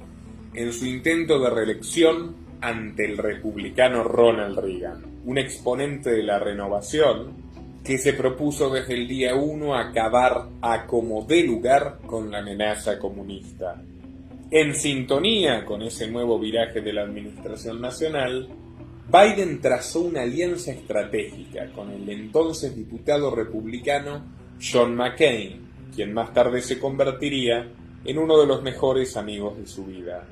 en su intento de reelección ante el republicano Ronald Reagan, un exponente de la renovación que se propuso desde el día 1 acabar a como dé lugar con la amenaza comunista. En sintonía con ese nuevo viraje de la administración nacional, Biden trazó una alianza estratégica con el entonces diputado republicano John McCain, quien más tarde se convertiría en uno de los mejores amigos de su vida.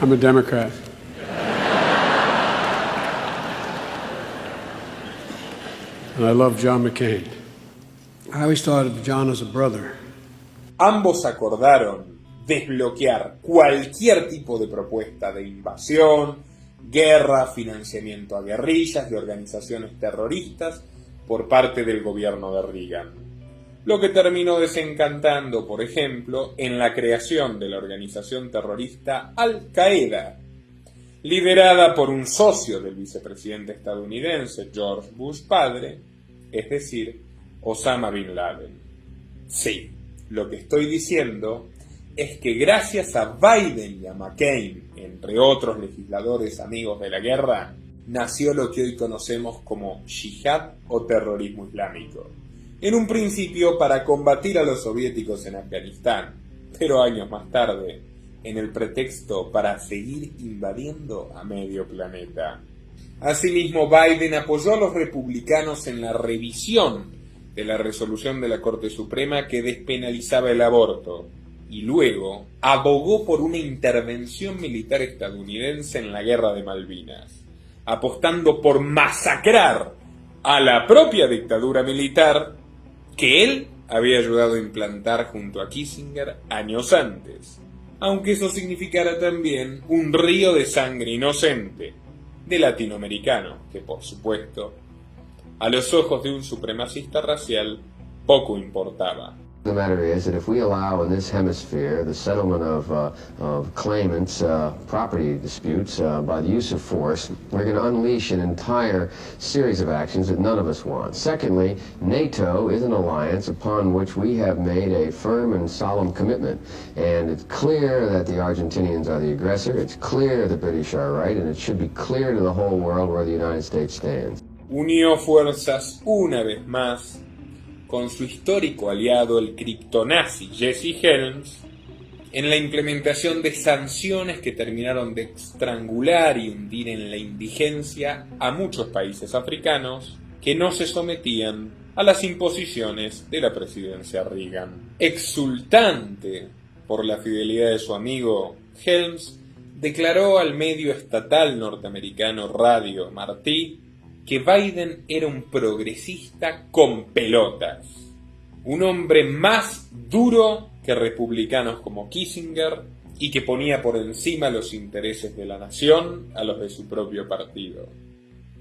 I'm a Democrat. And I love John McCain. I always thought of John as a brother. Ambos acordaron desbloquear cualquier tipo de propuesta de invasión, guerra, financiamiento a guerrillas y organizaciones terroristas por parte del gobierno de Reagan, lo que terminó desencantando, por ejemplo, en la creación de la organización terrorista Al-Qaeda, liderada por un socio del vicepresidente estadounidense George Bush padre, es decir, Osama Bin Laden. Sí, lo que estoy diciendo es que gracias a Biden y a McCain, entre otros legisladores amigos de la guerra, nació lo que hoy conocemos como yihad o terrorismo islámico. En un principio para combatir a los soviéticos en Afganistán, pero años más tarde, en el pretexto para seguir invadiendo a medio planeta. Asimismo, Biden apoyó a los republicanos en la revisión de la resolución de la Corte Suprema que despenalizaba el aborto, y luego abogó por una intervención militar estadounidense en la Guerra de Malvinas, apostando por masacrar a la propia dictadura militar que él había ayudado a implantar junto a Kissinger años antes, aunque eso significara también un río de sangre inocente de latinoamericanos que, por supuesto, a los ojos de un supremacista racial poco importaba. The matter is that if we allow in this hemisphere the settlement of claimants' property disputes by the use of force, we're going to unleash an entire series of actions that none of us want. Secondly, NATO is an alliance upon which we have made a firm and solemn commitment. And it's clear that the Argentinians are the aggressor, it's clear the British are right, and it should be clear to the whole world where the United States stands. Unió fuerzas una vez más con su histórico aliado, el criptonazi Jesse Helms, en la implementación de sanciones que terminaron de estrangular y hundir en la indigencia a muchos países africanos que no se sometían a las imposiciones de la presidencia Reagan. Exultante por la fidelidad de su amigo, Helms declaró al medio estatal norteamericano Radio Martí que Biden era un progresista con pelotas, un hombre más duro que republicanos como Kissinger y que ponía por encima los intereses de la nación a los de su propio partido.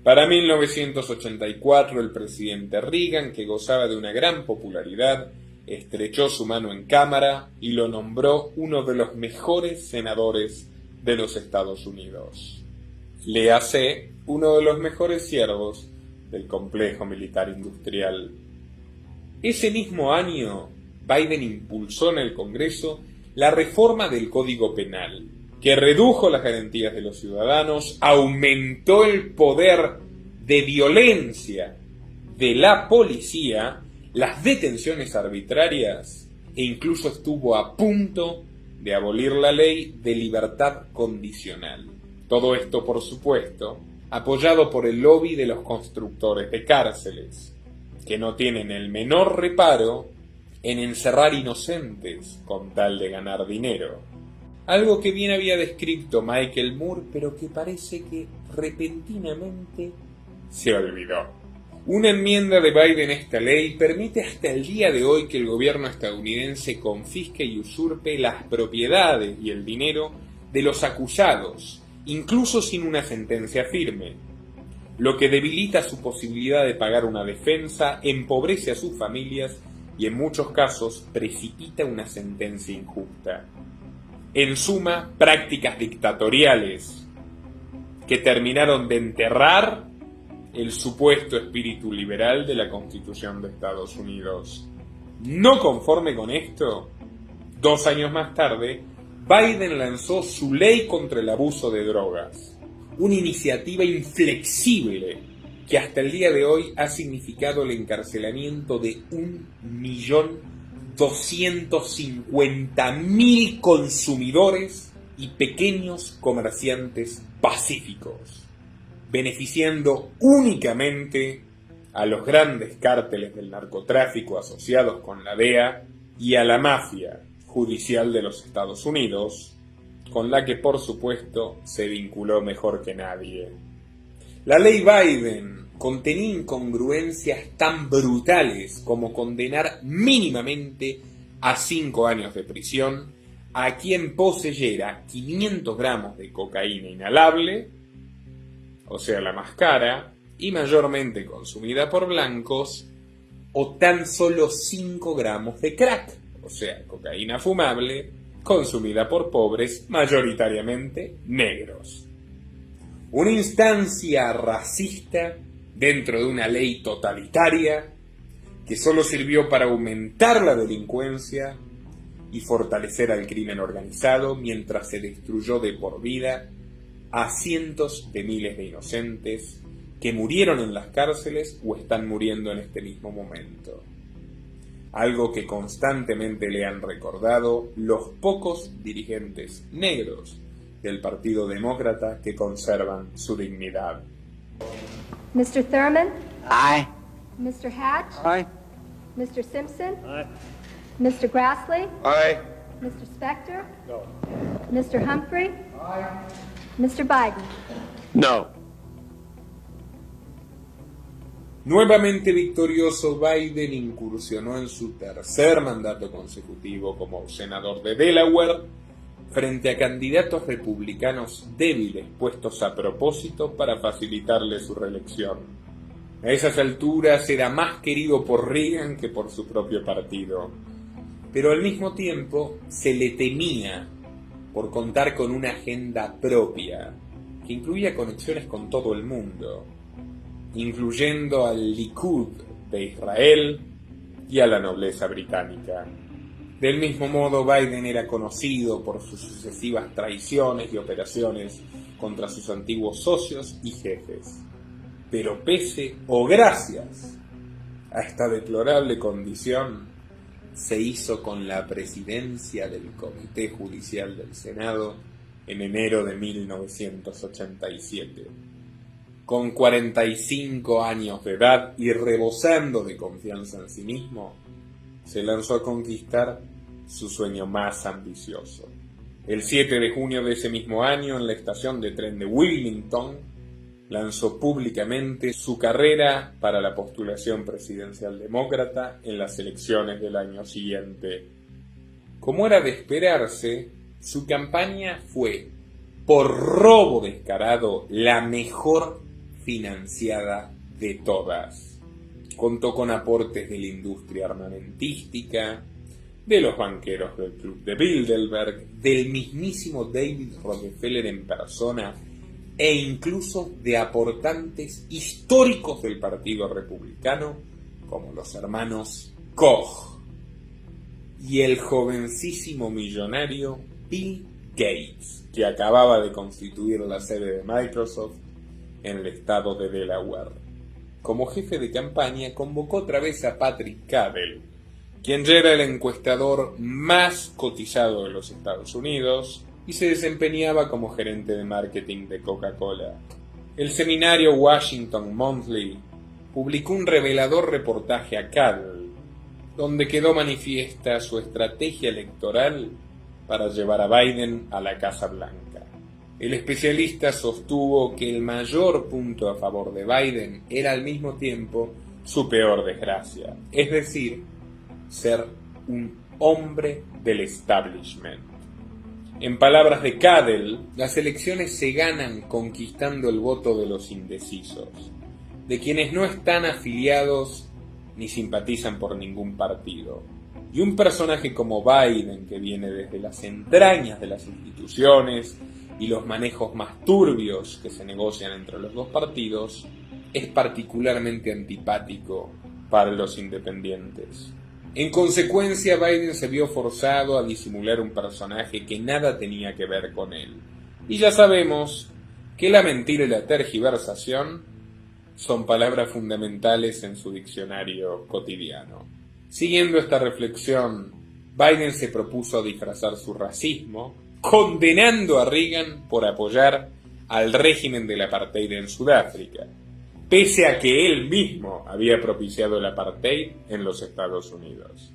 Para 1984, el presidente Reagan, que gozaba de una gran popularidad, estrechó su mano en cámara y lo nombró uno de los mejores senadores de los Estados Unidos. Léase, uno de los mejores siervos del complejo militar industrial. Ese mismo año, Biden impulsó en el Congreso la reforma del Código Penal, que redujo las garantías de los ciudadanos, aumentó el poder de violencia de la policía, las detenciones arbitrarias e incluso estuvo a punto de abolir la ley de libertad condicional. Todo esto, por supuesto, apoyado por el lobby de los constructores de cárceles, que no tienen el menor reparo en encerrar inocentes con tal de ganar dinero. Algo que bien había descrito Michael Moore, pero que parece que repentinamente se olvidó. Una enmienda de Biden a esta ley permite hasta el día de hoy que el gobierno estadounidense confisque y usurpe las propiedades y el dinero de los acusados, incluso sin una sentencia firme, lo que debilita su posibilidad de pagar una defensa, empobrece a sus familias y en muchos casos precipita una sentencia injusta. En suma, prácticas dictatoriales que terminaron de enterrar el supuesto espíritu liberal de la Constitución de Estados Unidos. No conforme con esto, 2 años más tarde, Biden lanzó su ley contra el abuso de drogas, una iniciativa inflexible que hasta el día de hoy ha significado el encarcelamiento de 1.250.000 consumidores y pequeños comerciantes pacíficos, beneficiando únicamente a los grandes cárteles del narcotráfico asociados con la DEA y a la mafia judicial de los Estados Unidos, con la que por supuesto se vinculó mejor que nadie. La ley Biden contenía incongruencias tan brutales como condenar mínimamente a 5 años de prisión a quien poseyera 500 gramos de cocaína inhalable, o sea la más cara, y mayormente consumida por blancos, o tan solo 5 gramos de crack, o sea, cocaína fumable, consumida por pobres, mayoritariamente negros. Una instancia racista dentro de una ley totalitaria que solo sirvió para aumentar la delincuencia y fortalecer al crimen organizado mientras se destruyó de por vida a cientos de miles de inocentes que murieron en las cárceles o están muriendo en este mismo momento. algo que constantemente le han recordado los pocos dirigentes negros del Partido Demócrata que conservan su dignidad. Mr. Thurman? Aye. Mr. Hatch? Aye. Mr. Simpson? Aye. Mr. Grassley? Aye. Mr. Spector? No. Mr. Humphrey? Aye. Mr. Biden? No. Nuevamente victorioso, Biden incursionó en su tercer mandato consecutivo como senador de Delaware frente a candidatos republicanos débiles puestos a propósito para facilitarle su reelección. A esas alturas era más querido por Reagan que por su propio partido, pero al mismo tiempo se le temía por contar con una agenda propia que incluía conexiones con todo el mundo, incluyendo al Likud de Israel y a la nobleza británica. Del mismo modo, Biden era conocido por sus sucesivas traiciones y operaciones contra sus antiguos socios y jefes. Pero pese o gracias a esta deplorable condición, se hizo con la presidencia del Comité Judicial del Senado en enero de 1987. Con 45 años de edad y rebosando de confianza en sí mismo, se lanzó a conquistar su sueño más ambicioso. El 7 de junio de ese mismo año, en la estación de tren de Wilmington, lanzó públicamente su carrera para la postulación presidencial demócrata en las elecciones del año siguiente. Como era de esperarse, su campaña fue, por robo descarado, la mejor financiada de todas. Contó con aportes de la industria armamentística, de los banqueros del Club de Bilderberg, del mismísimo David Rockefeller en persona e incluso de aportantes históricos del Partido Republicano como los hermanos Koch y el jovencísimo millonario Bill Gates, que acababa de constituir la sede de Microsoft en el estado de Delaware. Como jefe de campaña convocó otra vez a Patrick Cadell, quien ya era el encuestador más cotizado de los Estados Unidos y se desempeñaba como gerente de marketing de Coca-Cola. El semanario Washington Monthly publicó un revelador reportaje a Cadell, donde quedó manifiesta su estrategia electoral para llevar a Biden a la Casa Blanca. El especialista sostuvo que el mayor punto a favor de Biden era al mismo tiempo su peor desgracia, es decir, ser un hombre del establishment. En palabras de Cadell, las elecciones se ganan conquistando el voto de los indecisos, de quienes no están afiliados ni simpatizan por ningún partido. Y un personaje como Biden, que viene desde las entrañas de las instituciones y los manejos más turbios que se negocian entre los dos partidos, es particularmente antipático para los independientes. En consecuencia, Biden se vio forzado a disimular un personaje que nada tenía que ver con él. Y ya sabemos que la mentira y la tergiversación son palabras fundamentales en su diccionario cotidiano. Siguiendo esta reflexión, Biden se propuso disfrazar su racismo, condenando a Reagan por apoyar al régimen del apartheid en Sudáfrica, pese a que él mismo había propiciado el apartheid en los Estados Unidos.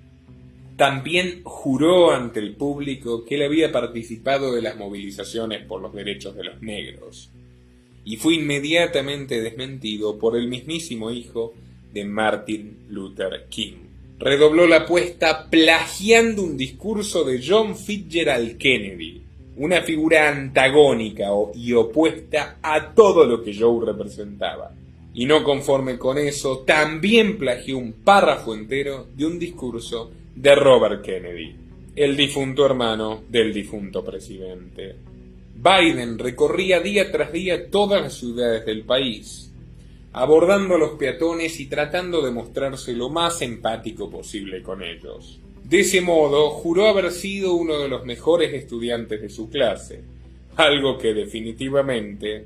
También juró ante el público que él había participado de las movilizaciones por los derechos de los negros, y fue inmediatamente desmentido por el mismísimo hijo de Martin Luther King. Redobló la apuesta plagiando un discurso de John Fitzgerald Kennedy, una figura antagónica y opuesta a todo lo que Joe representaba. Y no conforme con eso, también plagió un párrafo entero de un discurso de Robert Kennedy, el difunto hermano del difunto presidente. Biden recorría día tras día todas las ciudades del país, abordando a los peatones y tratando de mostrarse lo más empático posible con ellos. De ese modo, juró haber sido uno de los mejores estudiantes de su clase, algo que definitivamente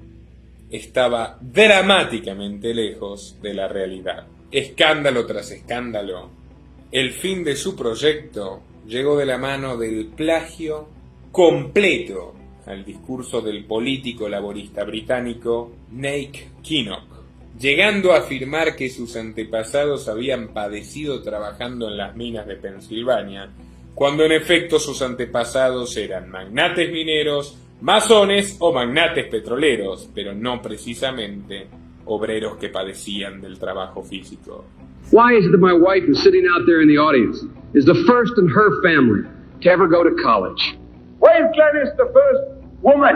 estaba dramáticamente lejos de la realidad. Escándalo tras escándalo, El fin de su proyecto llegó de la mano del plagio completo al discurso del político laborista británico Nick Kinnock, llegando a afirmar que sus antepasados habían padecido trabajando en las minas de Pensilvania, cuando en efecto sus antepasados eran magnates mineros, masones o magnates petroleros, pero no precisamente obreros que padecían del trabajo físico. Why is it that my wife is sitting out there in the audience, is the first in her family to ever go to college? Why is Gladys the first woman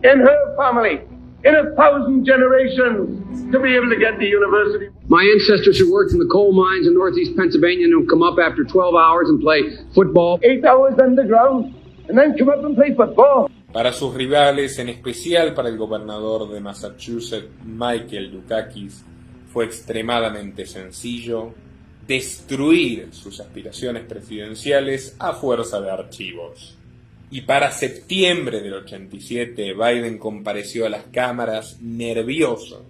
in her family, in 1,000 generations, to be able to get to university? My ancestors who worked in the coal mines in northeast Pennsylvania and come up after 12 hours and play football. 8 hours underground, and then come up and play football. Para sus rivales, en especial para el gobernador de Massachusetts, Michael Dukakis, fue extremadamente sencillo destruir sus aspiraciones presidenciales a fuerza de archivos. Y para septiembre del 87, Biden compareció a las cámaras nervioso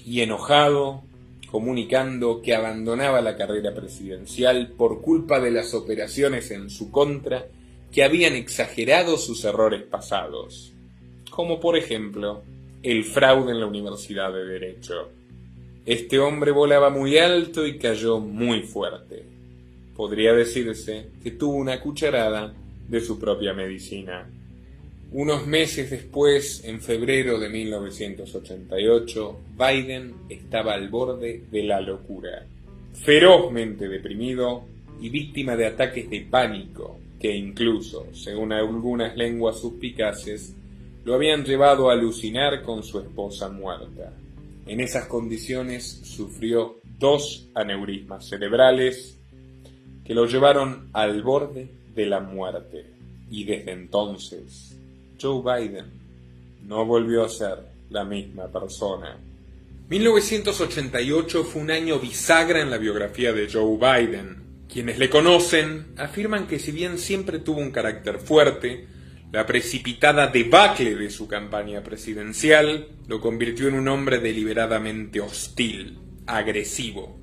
y enojado, comunicando que abandonaba la carrera presidencial por culpa de las operaciones en su contra que habían exagerado sus errores pasados, como por ejemplo el fraude en la Universidad de Derecho. Este hombre volaba muy alto y cayó muy fuerte. Podría decirse que tuvo una cucharada de su propia medicina. Unos meses después, en febrero de 1988, Biden estaba al borde de la locura, ferozmente deprimido y víctima de ataques de pánico que incluso, según algunas lenguas suspicaces, lo habían llevado a alucinar con su esposa muerta. En esas condiciones sufrió 2 aneurismas cerebrales que lo llevaron al borde de la muerte. Y desde entonces, Joe Biden no volvió a ser la misma persona. 1988 fue un año bisagra en la biografía de Joe Biden. Quienes le conocen afirman que si bien siempre tuvo un carácter fuerte, la precipitada debacle de su campaña presidencial lo convirtió en un hombre deliberadamente hostil, agresivo,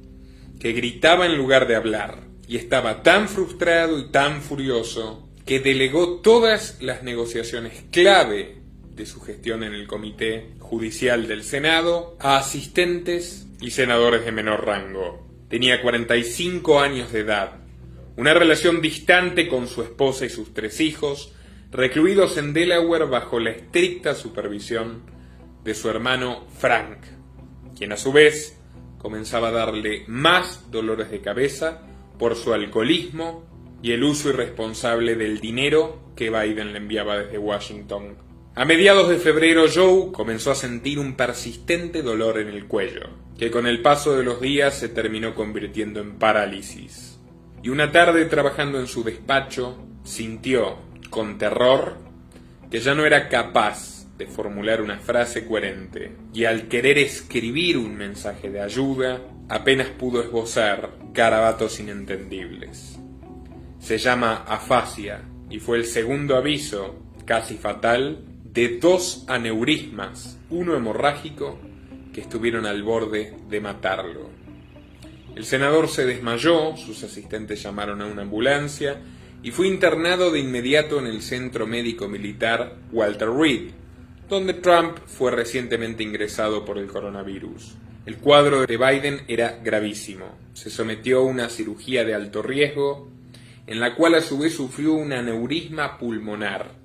que gritaba en lugar de hablar, y estaba tan frustrado y tan furioso que delegó todas las negociaciones clave de su gestión en el Comité Judicial del Senado a asistentes y senadores de menor rango. Tenía 45 años de edad, una relación distante con su esposa y sus 3 hijos, recluidos en Delaware bajo la estricta supervisión de su hermano Frank, quien a su vez comenzaba a darle más dolores de cabeza por su alcoholismo y el uso irresponsable del dinero que Biden le enviaba desde Washington. A mediados de febrero, Joe comenzó a sentir un persistente dolor en el cuello, que con el paso de los días se terminó convirtiendo en parálisis. Y una tarde, trabajando en su despacho, sintió, con terror, que ya no era capaz de formular una frase coherente, y al querer escribir un mensaje de ayuda, apenas pudo esbozar garabatos inentendibles. Se llama afasia, y fue el segundo aviso, casi fatal, de 2 aneurismas, uno hemorrágico, que estuvieron al borde de matarlo. El senador se desmayó, sus asistentes llamaron a una ambulancia y fue internado de inmediato en el centro médico militar Walter Reed, donde Trump fue recientemente ingresado por el coronavirus. El cuadro de Biden era gravísimo. Se sometió a una cirugía de alto riesgo, en la cual a su vez sufrió un aneurisma pulmonar,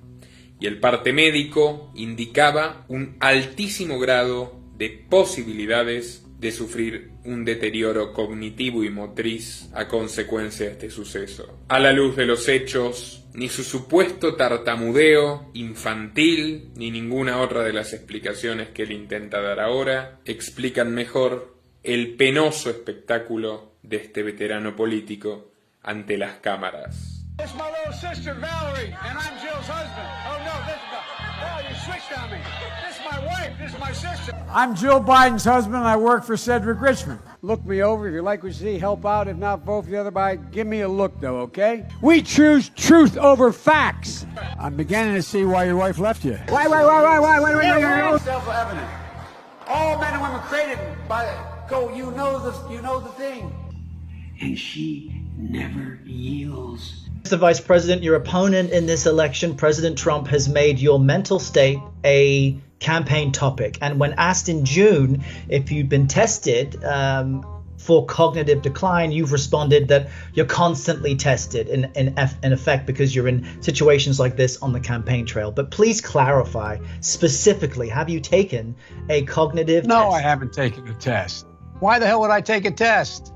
y el parte médico indicaba un altísimo grado de posibilidades de sufrir un deterioro cognitivo y motriz a consecuencia de este suceso. A la luz de los hechos, ni su supuesto tartamudeo infantil, ni ninguna otra de las explicaciones que él intenta dar ahora, explican mejor el penoso espectáculo de este veterano político ante las cámaras. This is my little sister, Valerie, and I'm Jill's husband. Oh, no, you switched on me. This is my wife, this is my sister. I'm Jill Biden's husband, and I work for Cedric Richmond. Look me over. If you like what you see, help out. If not, vote for the other guy. Give me a look, though, okay? We choose truth over facts. I'm beginning to see why your wife left you. Why? It's self-evident. All men and women created by go. You know the thing. And she never yields. Mr. Vice President, your opponent in this election, President Trump, has made your mental state a campaign topic. And when asked in June if you'd been tested for cognitive decline, you've responded that you're constantly tested in effect because you're in situations like this on the campaign trail. But please clarify specifically, have you taken a cognitive test? No, I haven't taken a test. Why the hell would I take a test?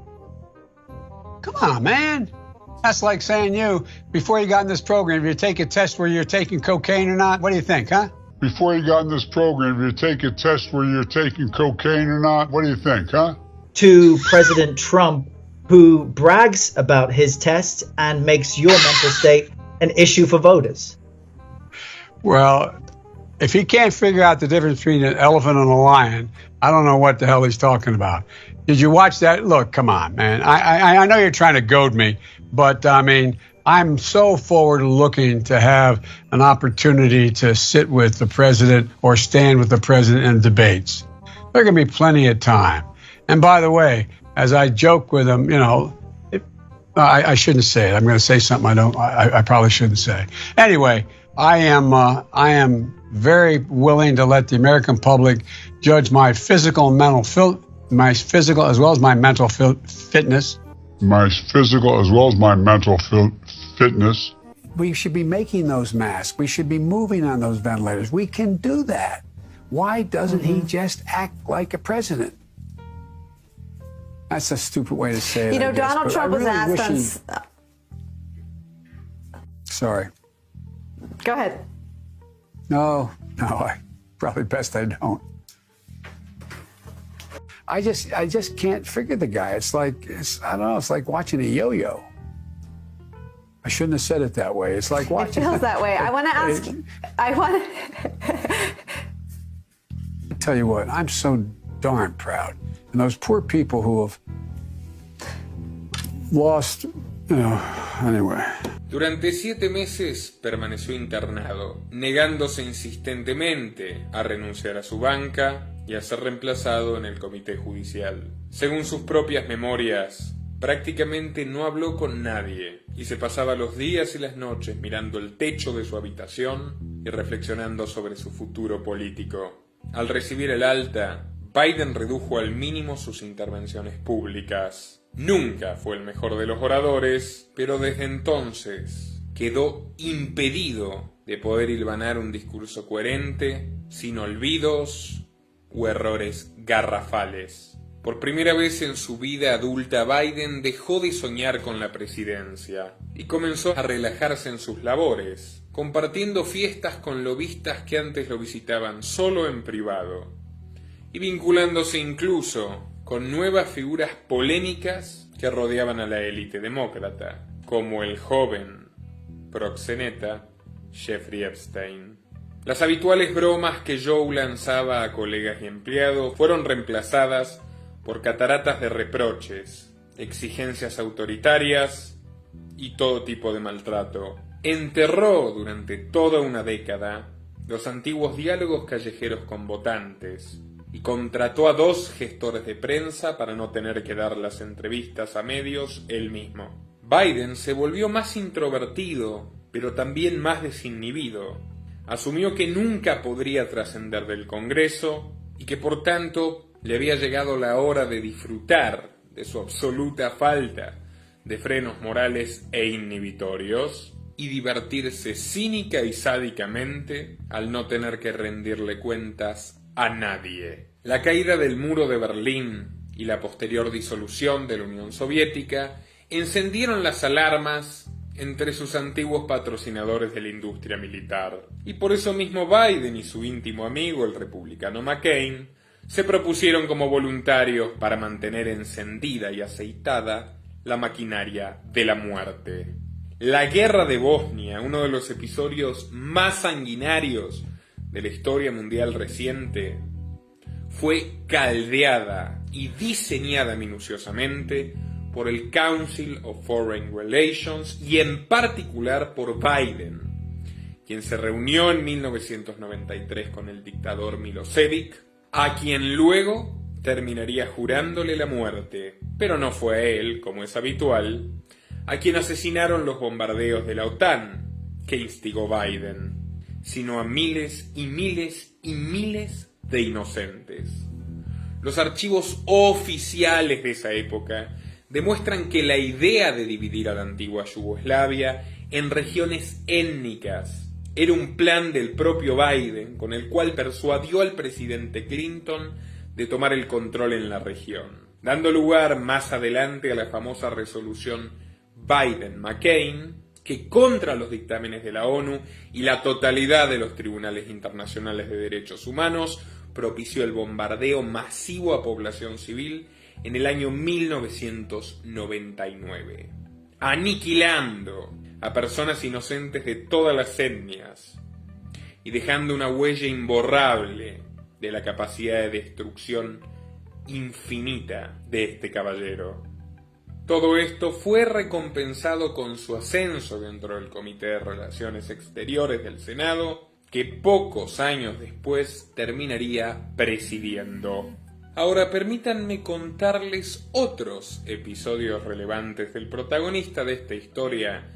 Come on, man. That's like saying before you got in this program, if you take a test where you're taking cocaine or not, what do you think, huh? Before you got in this program, if you take a test where you're taking cocaine or not, what do you think, huh? To President Trump, who brags about his test and makes your mental state an issue for voters. Well, if he can't figure out the difference between an elephant and a lion, I don't know what the hell he's talking about. Did you watch that? Look, come on, man. I know you're trying to goad me, but I mean, I'm so forward looking to have an opportunity to sit with the president or stand with the president in debates. There's going to be plenty of time. And by the way, as I joke with him, I shouldn't say it. I'm going to say something I probably shouldn't say. Anyway, I am very willing to let the American public judge my physical and mental my physical as well as my mental fitness. My physical as well as my mental fitness. We should be making those masks. We should be moving on those ventilators. We can do that. Why doesn't he just act like a president? That's a stupid way to say it. You know, Donald Trump was asked on... Sorry. Go ahead. No, I probably best I don't. I just can't figure the guy. I don't know, it's like watching a yo-yo. I shouldn't have said it that way. It's like watching... It feels that way. I want to ask... I tell you what, I'm so darn proud. And those poor people who have lost, anyway. Durante 7 meses permaneció internado, negándose insistentemente a renunciar a su banca y a ser reemplazado en el comité judicial. Según sus propias memorias, prácticamente no habló con nadie y se pasaba los días y las noches mirando el techo de su habitación y reflexionando sobre su futuro político. Al recibir el alta, Biden redujo al mínimo sus intervenciones públicas. Nunca fue el mejor de los oradores, pero desde entonces quedó impedido de poder hilvanar un discurso coherente, sin olvidos o errores garrafales. Por primera vez en su vida adulta, Biden dejó de soñar con la presidencia y comenzó a relajarse en sus labores, compartiendo fiestas con lobistas que antes lo visitaban solo en privado, y vinculándose incluso con nuevas figuras polémicas que rodeaban a la élite demócrata, como el joven proxeneta Jeffrey Epstein. Las habituales bromas que Joe lanzaba a colegas y empleados fueron reemplazadas por cataratas de reproches, exigencias autoritarias y todo tipo de maltrato. Enterró durante toda una década los antiguos diálogos callejeros con votantes y contrató a 2 gestores de prensa para no tener que dar las entrevistas a medios él mismo. Biden se volvió más introvertido, pero también más desinhibido. Asumió que nunca podría trascender del Congreso y que por tanto le había llegado la hora de disfrutar de su absoluta falta de frenos morales e inhibitorios y divertirse cínica y sádicamente al no tener que rendirle cuentas a nadie. La caída del muro de Berlín y la posterior disolución de la Unión Soviética encendieron las alarmas entre sus antiguos patrocinadores de la industria militar. Y por eso mismo Biden y su íntimo amigo, el republicano McCain, se propusieron como voluntarios para mantener encendida y aceitada la maquinaria de la muerte. La guerra de Bosnia, uno de los episodios más sanguinarios de la historia mundial reciente, fue caldeada y diseñada minuciosamente por el Council of Foreign Relations y en particular por Biden, quien se reunió en 1993 con el dictador Milosevic, a quien luego terminaría jurándole la muerte, pero no fue a él, como es habitual, a quien asesinaron los bombardeos de la OTAN, que instigó Biden, sino a miles y miles y miles de inocentes. Los archivos oficiales de esa época demuestran que la idea de dividir a la antigua Yugoslavia en regiones étnicas era un plan del propio Biden, con el cual persuadió al presidente Clinton de tomar el control en la región, dando lugar más adelante a la famosa resolución Biden-McCain, que contra los dictámenes de la ONU y la totalidad de los tribunales internacionales de derechos humanos, propició el bombardeo masivo a población civil en el año 1999, aniquilando a personas inocentes de todas las etnias y dejando una huella imborrable de la capacidad de destrucción infinita de este caballero. Todo esto fue recompensado con su ascenso dentro del Comité de Relaciones Exteriores del Senado, que pocos años después terminaría presidiendo. Ahora permítanme contarles otros episodios relevantes del protagonista de esta historia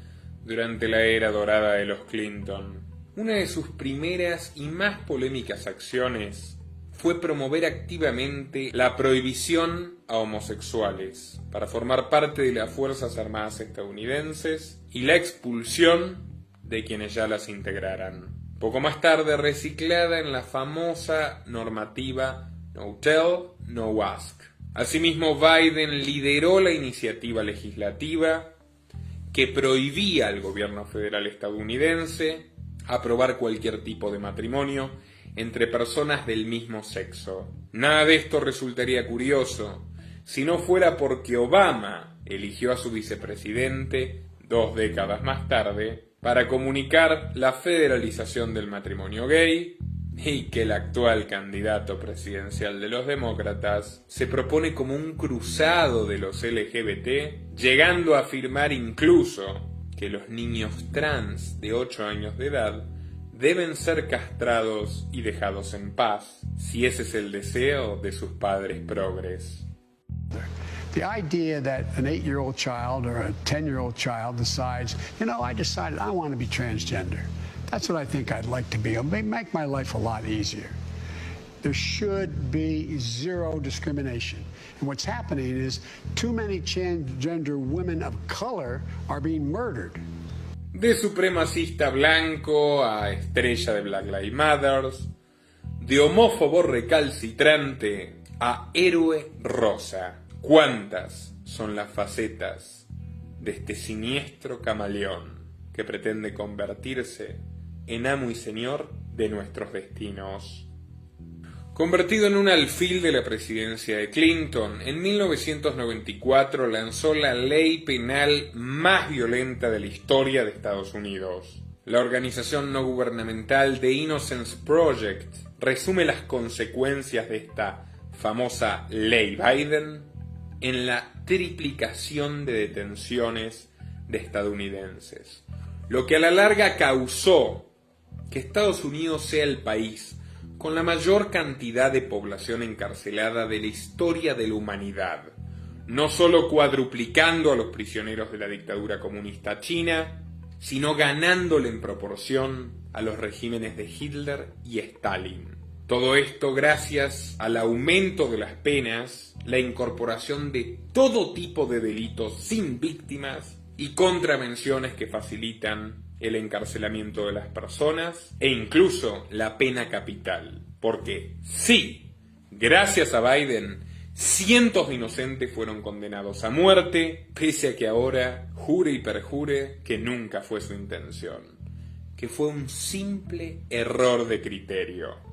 durante la era dorada de los Clinton. Una de sus primeras y más polémicas acciones fue promover activamente la prohibición a homosexuales para formar parte de las Fuerzas Armadas estadounidenses y la expulsión de quienes ya las integraran. Poco más tarde reciclada en la famosa normativa No Tell, No Ask. Asimismo, Biden lideró la iniciativa legislativa que prohibía al gobierno federal estadounidense aprobar cualquier tipo de matrimonio entre personas del mismo sexo. Nada de esto resultaría curioso si no fuera porque Obama eligió a su vicepresidente 2 décadas más tarde para comunicar la federalización del matrimonio gay y que el actual candidato presidencial de los demócratas se propone como un cruzado de los LGBT, llegando a afirmar incluso que los niños trans de 8 años de edad deben ser castrados y dejados en paz, si ese es el deseo de sus padres progres. The idea that an 8-year-old child or a 10-year-old child decides, I decided I want to be transgender. That's what I think I'd like to be. It'll make my life a lot easier. There should be zero discrimination. And what's happening is too many transgender women of color are being murdered. De supremacista blanco a estrella de Black Lives Matter, de homófobo recalcitrante a héroe rosa. ¿Cuántas son las facetas de este siniestro camaleón que pretende convertirse en amo y señor de nuestros destinos? Convertido en un alfil de la presidencia de Clinton, en 1994 lanzó la ley penal más violenta de la historia de Estados Unidos. La organización no gubernamental The Innocence Project resume las consecuencias de esta famosa ley Biden en la triplicación de detenciones de estadounidenses, lo que a la larga causó que Estados Unidos sea el país con la mayor cantidad de población encarcelada de la historia de la humanidad, no solo cuadruplicando a los prisioneros de la dictadura comunista china, sino ganándole en proporción a los regímenes de Hitler y Stalin. Todo esto gracias al aumento de las penas, la incorporación de todo tipo de delitos sin víctimas y contravenciones que facilitan el encarcelamiento de las personas e incluso la pena capital. Porque sí, gracias a Biden, cientos de inocentes fueron condenados a muerte, pese a que ahora jure y perjure que nunca fue su intención, que fue un simple error de criterio.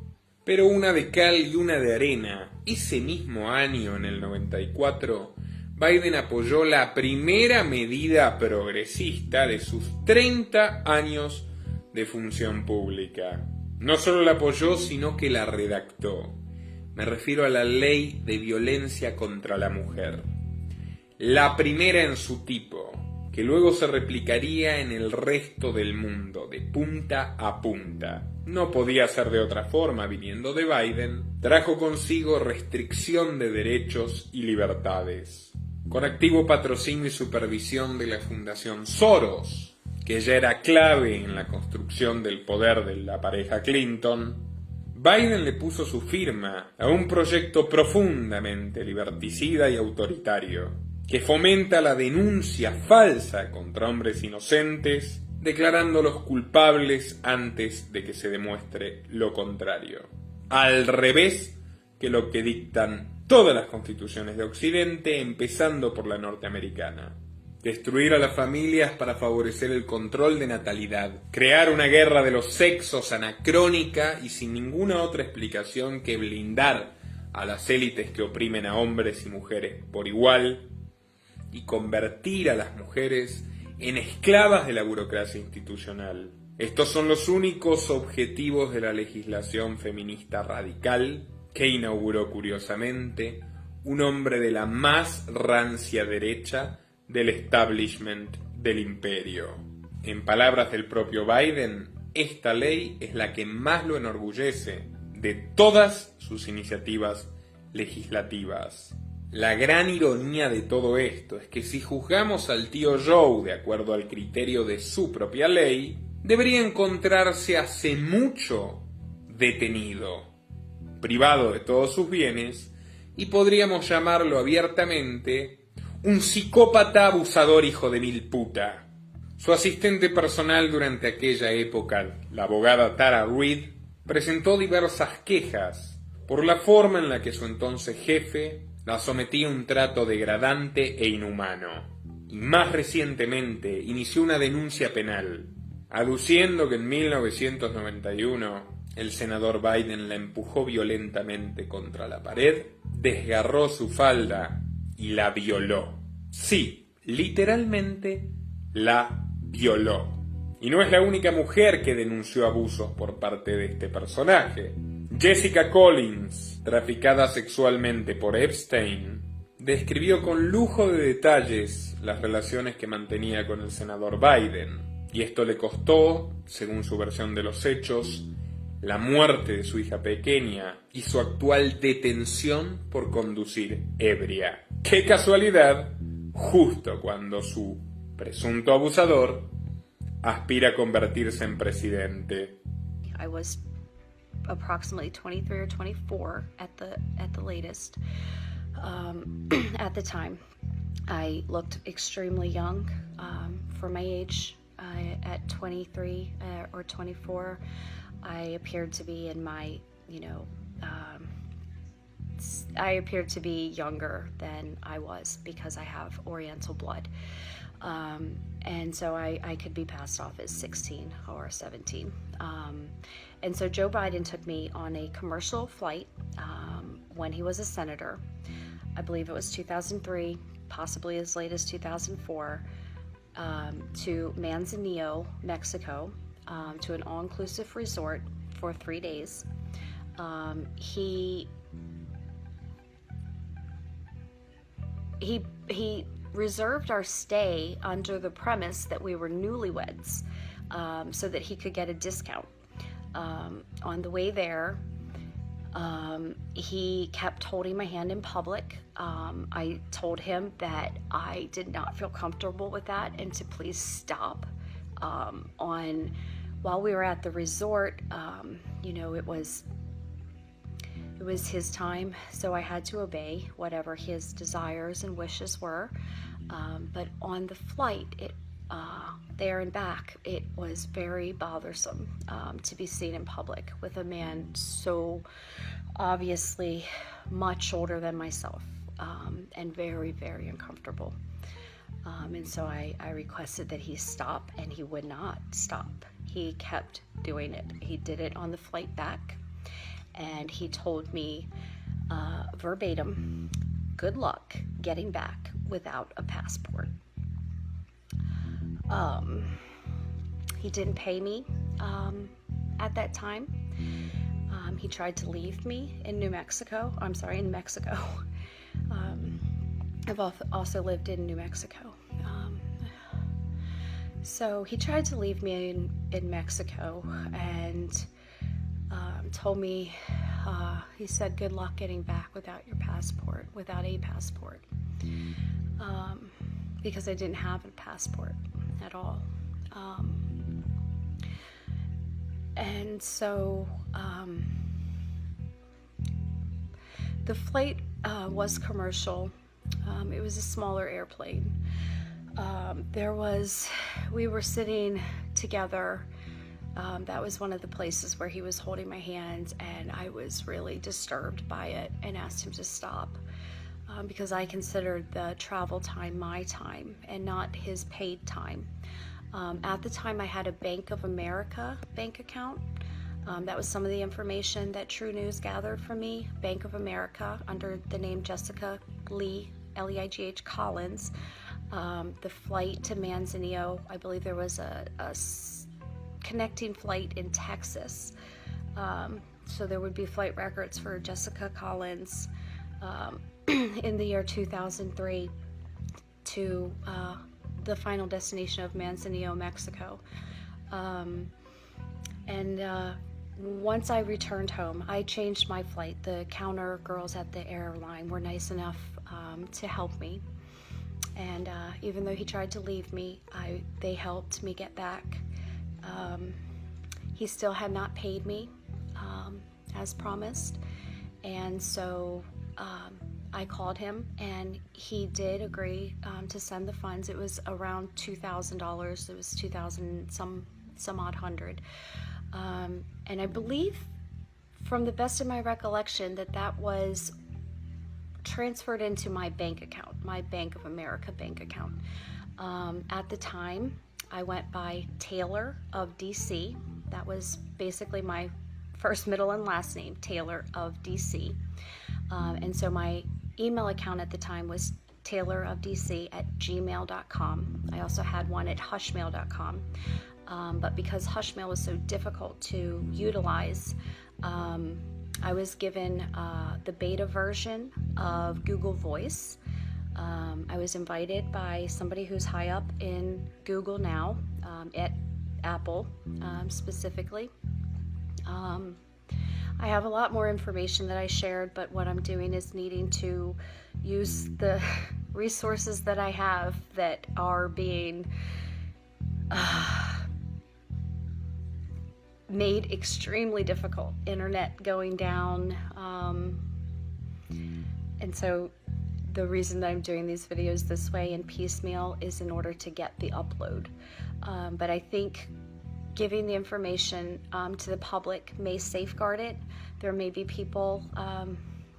Pero una de cal y una de arena, ese mismo año, en el 94, Biden apoyó la primera medida progresista de sus 30 años de función pública. No solo la apoyó, sino que la redactó. Me refiero a la Ley de Violencia contra la Mujer. La primera en su tipo, que luego se replicaría en el resto del mundo, de punta a punta. No podía ser de otra forma, viniendo de Biden, trajo consigo restricción de derechos y libertades. con activo patrocinio y supervisión de la Fundación Soros, que ya era clave en la construcción del poder de la pareja Clinton, Biden le puso su firma a un proyecto profundamente liberticida y autoritario, que fomenta la denuncia falsa contra hombres inocentes, declarándolos culpables antes de que se demuestre lo contrario. Al revés que lo que dictan todas las constituciones de Occidente, empezando por la norteamericana. Destruir a las familias para favorecer el control de natalidad. Crear una guerra de los sexos anacrónica y sin ninguna otra explicación que blindar a las élites que oprimen a hombres y mujeres por igual. Y convertir a las mujeres en esclavas de la burocracia institucional. Estos son los únicos objetivos de la legislación feminista radical que inauguró curiosamente un hombre de la más rancia derecha del establishment del imperio. En palabras del propio Biden, esta ley es la que más lo enorgullece de todas sus iniciativas legislativas. La gran ironía de todo esto es que si juzgamos al tío Joe de acuerdo al criterio de su propia ley, debería encontrarse hace mucho detenido, privado de todos sus bienes, y podríamos llamarlo abiertamente un psicópata abusador hijo de mil puta. Su asistente personal durante aquella época, la abogada Tara Reid, presentó diversas quejas por la forma en la que su entonces jefe la sometía a un trato degradante e inhumano. Y más recientemente inició una denuncia penal, aduciendo que en 1991 el senador Biden la empujó violentamente contra la pared, desgarró su falda y la violó. Sí, literalmente la violó. Y no es la única mujer que denunció abusos por parte de este personaje. Jessica Collins, traficada sexualmente por Epstein, describió con lujo de detalles las relaciones que mantenía con el senador Biden, y esto le costó, según su versión de los hechos, la muerte de su hija pequeña y su actual detención por conducir ebria. ¡Qué casualidad! Justo cuando su presunto abusador aspira a convertirse en presidente. I was approximately 23 or 24 at the latest. At the time, I looked extremely young for my age. At 23 or 24, I appeared to be in my, I appeared to be younger than I was because I have Oriental blood. And so I could be passed off as 16 or 17. And so Joe Biden took me on a commercial flight when he was a senator. I believe it was 2003, possibly as late as 2004, to Manzanillo, Mexico, to an all-inclusive resort for 3 days. He reserved our stay under the premise that we were newlyweds, so that he could get a discount. On the way there, he kept holding my hand in public. I told him that I did not feel comfortable with that and to please stop. While we were at the resort, it was his time, so I had to obey whatever his desires and wishes were. But on the flight, there and back, it was very bothersome to be seen in public with a man so obviously much older than myself, and very, very uncomfortable. And so I requested that he stop, and he would not stop. He kept doing it. He did it on the flight back, and he told me verbatim, "Good luck getting back without a passport." He didn't pay me at that time. He tried to leave me in Mexico. I've also lived in New Mexico. So he tried to leave me in Mexico and told me he said, good luck getting back without a passport, because I didn't have a passport at all. And so the flight was commercial. It was a smaller airplane. We were sitting together. That was one of the places where he was holding my hands, and I was really disturbed by it and asked him to stop, because I considered the travel time my time and not his paid time. At the time, I had a Bank of America bank account. That was some of the information that True News gathered from me. Bank of America, under the name Jessica Lee, Leigh Collins. The flight to Manzanillo, I believe there was a connecting flight in Texas. So there would be flight records for Jessica Collins in the year 2003 to the final destination of Manzanillo, Mexico. Once I returned home, I changed my flight. The counter girls at the airline were nice enough to help me. And even though he tried to leave me, they helped me get back. He still had not paid me as promised. And so I called him, and he did agree to send the funds. It was around $2,000. It was 2,000 some odd hundred. And I believe, from the best of my recollection, that was transferred into my bank account, my Bank of America bank account. At the time, I went by Taylor of DC. That was basically my first, middle, and last name, Taylor of DC. And so my email account at the time was taylorofdc@gmail.com. I also had one at hushmail.com. But because Hushmail was so difficult to utilize, I was given the beta version of Google Voice. I was invited by somebody who's high up in Google now, at Apple specifically. I have a lot more information that I shared, but what I'm doing is needing to use the resources that I have that are being made extremely difficult. Internet going down, and so the reason that I'm doing these videos this way in piecemeal is in order to get the upload. But I think giving the information to the public may safeguard it. There may be people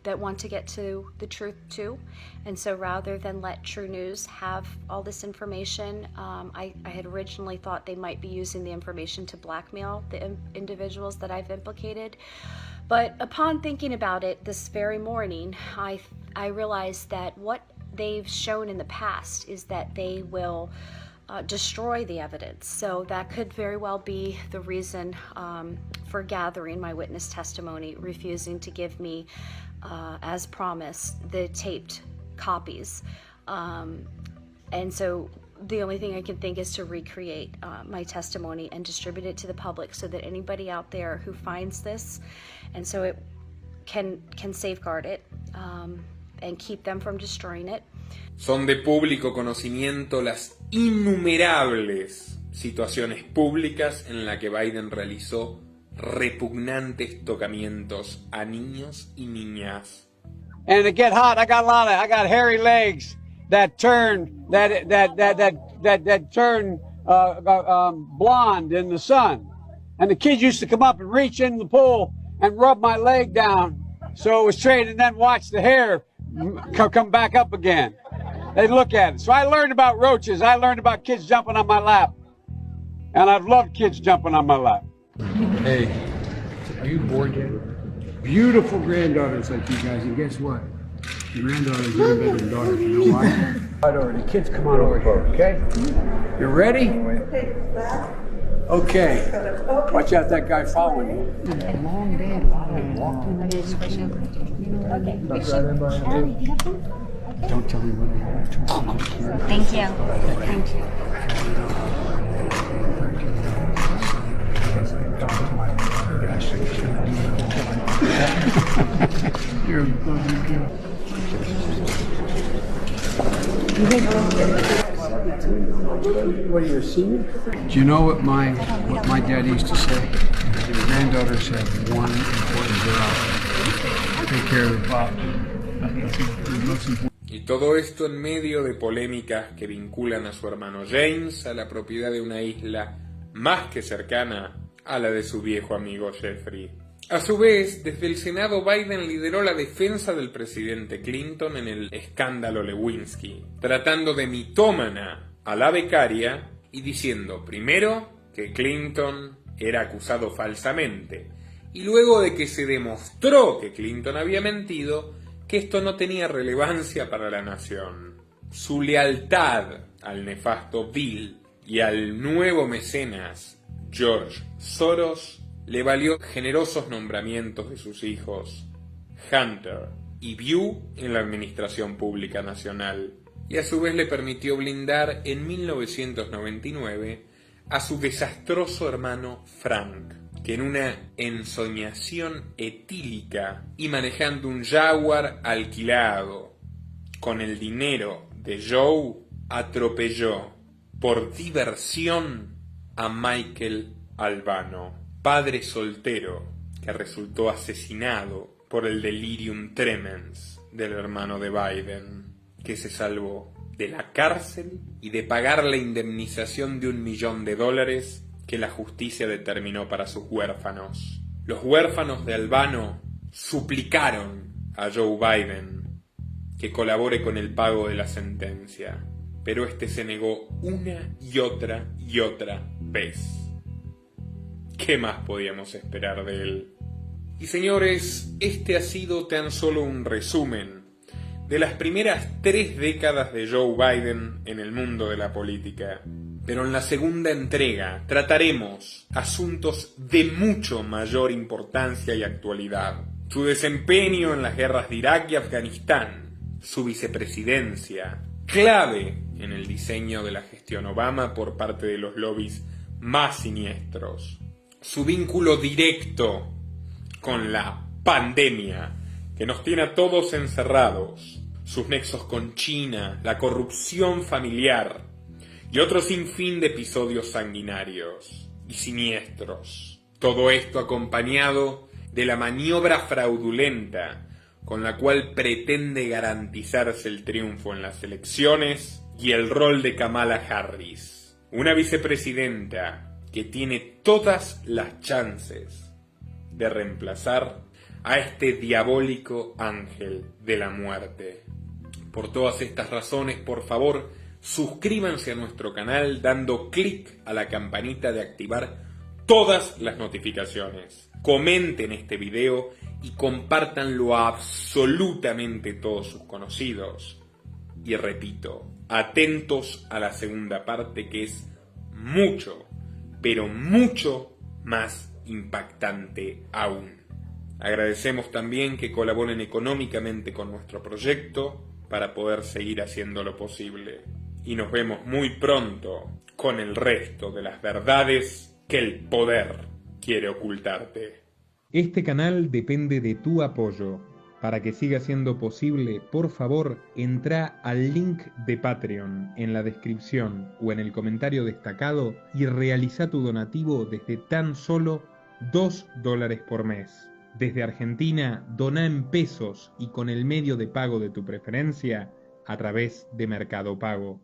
that want to get to the truth too, and so rather than let True News have all this information, I had originally thought they might be using the information to blackmail the individuals that I've implicated. But upon thinking about it this very morning, I realized that what they've shown in the past is that they will destroy the evidence. So that could very well be the reason for gathering my witness testimony, refusing to give me, as promised, the taped copies. And so the only thing I can think is to recreate my testimony and distribute it to the public so that anybody out there who finds this, and so it can safeguard it and keep them from destroying it. Son de público conocimiento las innumerables situaciones públicas en la que Biden realizó repugnantes tocamientos a niños y niñas. And to get hot, I got hairy legs that turn blonde in the sun. And the kids used to come up and reach in the pool and rub my leg down so it was straight, and then watch the hair come back up again. They'd look at it. So I learned about roaches. I learned about kids jumping on my lap. And I've loved kids jumping on my lap. Hey, are you bored yet? Beautiful granddaughters like you guys, and guess what? Your granddaughter's even better than daughters. You know why? Right over. The kids, come on over here, okay? You ready? Okay. Watch out, that guy following you. Long day, a lot of walking. Don't tell me what I have to. Thank you. Thank you. you. No, thank you. What are you, a senior? Do you know what my dad used to say? His granddaughters have one important job. Take care of the pop. That's the most important. Y todo esto en medio de polémicas que vinculan a su hermano James a la propiedad de una isla más que cercana a la de su viejo amigo Jeffrey. A su vez, desde el Senado, Biden lideró la defensa del presidente Clinton en el escándalo Lewinsky, tratando de mitómana a la becaria y diciendo primero que Clinton era acusado falsamente y luego de que se demostró que Clinton había mentido, que esto no tenía relevancia para la nación. Su lealtad al nefasto Bill y al nuevo mecenas George Soros le valió generosos nombramientos de sus hijos Hunter y Beau en la administración pública nacional, y a su vez le permitió blindar en 1999 a su desastroso hermano Frank, que en una ensoñación etílica y manejando un Jaguar alquilado con el dinero de Joe, atropelló por diversión a Michael Albano, padre soltero que resultó asesinado por el delirium tremens del hermano de Biden, que se salvó de la cárcel y de pagar la indemnización de $1 millón que la justicia determinó para sus huérfanos. Los huérfanos de Albano suplicaron a Joe Biden que colabore con el pago de la sentencia, pero este se negó una y otra vez. ¿Qué más podíamos esperar de él? Y señores, este ha sido tan solo un resumen de las primeras 3 décadas de Joe Biden en el mundo de la política. Pero en la segunda entrega trataremos asuntos de mucho mayor importancia y actualidad. Su desempeño en las guerras de Irak y Afganistán, su vicepresidencia, clave en el diseño de la gestión Obama por parte de los lobbies más siniestros, su vínculo directo con la pandemia que nos tiene a todos encerrados, sus nexos con China, la corrupción familiar y otro sinfín de episodios sanguinarios y siniestros. Todo esto acompañado de la maniobra fraudulenta con la cual pretende garantizarse el triunfo en las elecciones y el rol de Kamala Harris, una vicepresidenta que tiene todas las chances de reemplazar a este diabólico ángel de la muerte. Por todas estas razones, por favor, suscríbanse a nuestro canal dando clic a la campanita de activar todas las notificaciones. Comenten este video y compártanlo a absolutamente todos sus conocidos. Y repito, atentos a la segunda parte que es mucho, pero mucho más impactante aún. Agradecemos también que colaboren económicamente con nuestro proyecto para poder seguir haciéndolo posible. Y nos vemos muy pronto con el resto de las verdades que el poder quiere ocultarte. Este canal depende de tu apoyo. Para que siga siendo posible, por favor, entra al link de Patreon en la descripción o en el comentario destacado y realiza tu donativo desde tan solo $2 por mes. Desde Argentina, dona en pesos y con el medio de pago de tu preferencia a través de Mercado Pago.